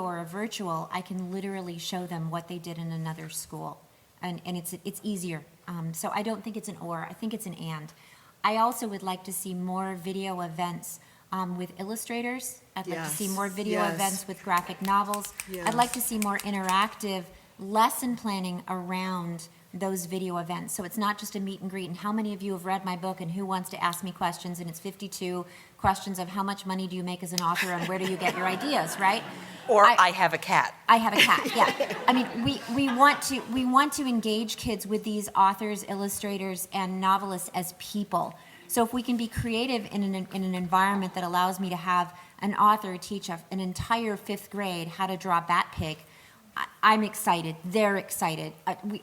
or a virtual, I can literally show them what they did in another school, and it's easier. So I don't think it's an or, I think it's an and. I also would like to see more video events with illustrators. I'd like to see more video events with graphic novels. I'd like to see more interactive lesson planning around those video events. So it's not just a meet and greet, and how many of you have read my book and who wants to ask me questions, and it's 52 questions of how much money do you make as an author and where do you get your ideas, right? Or I have a cat. I have a cat, yeah. I mean, we want to engage kids with these authors, illustrators, and novelists as people. So if we can be creative in an environment that allows me to have an author teach an entire 5th grade how to draw Bat Pig, I'm excited. They're excited.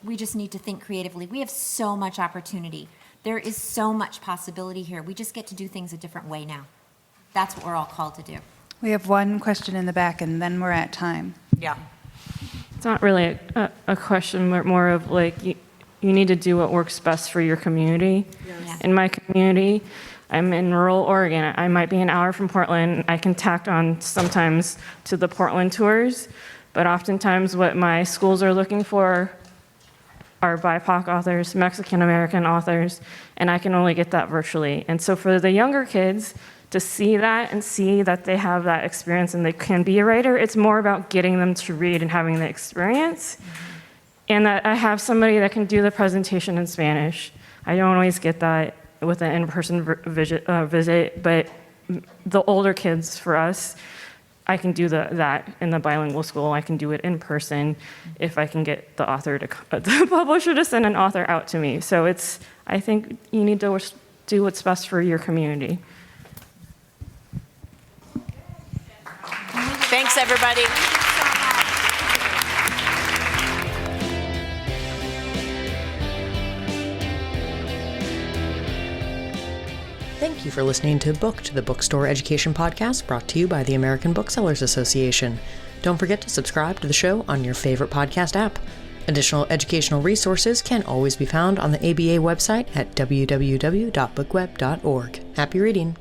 We just need to think creatively. We have so much opportunity. There is so much possibility here. We just get to do things a different way now. That's what we're all called to do. We have one question in the back, and then we're at time. Yeah. It's not really a question, but more of like, you need to do what works best for your community. Yes. In my community, I'm in rural Oregon. I might be an hour from Portland. I can tack on sometimes to the Portland tours, but oftentimes what my schools are looking for are BIPOC authors, Mexican-American authors, and I can only get that virtually. And so for the younger kids to see that and see that they have that experience and they can be a writer, it's more about getting them to read and having the experience. And that I have somebody that can do the presentation in Spanish. I don't always get that with an in-person visit, but the older kids for us, I can do that in the bilingual school. I can do it in person if I can get the author the publisher to send an author out to me. So I think you need to do what's best for your community. Thanks, everybody. Thank you for listening to the Bookstore Education Podcast, brought to you by the American Booksellers Association. Don't forget to subscribe to the show on your favorite podcast app. Additional educational resources can always be found on the ABA website at www.bookweb.org. Happy reading!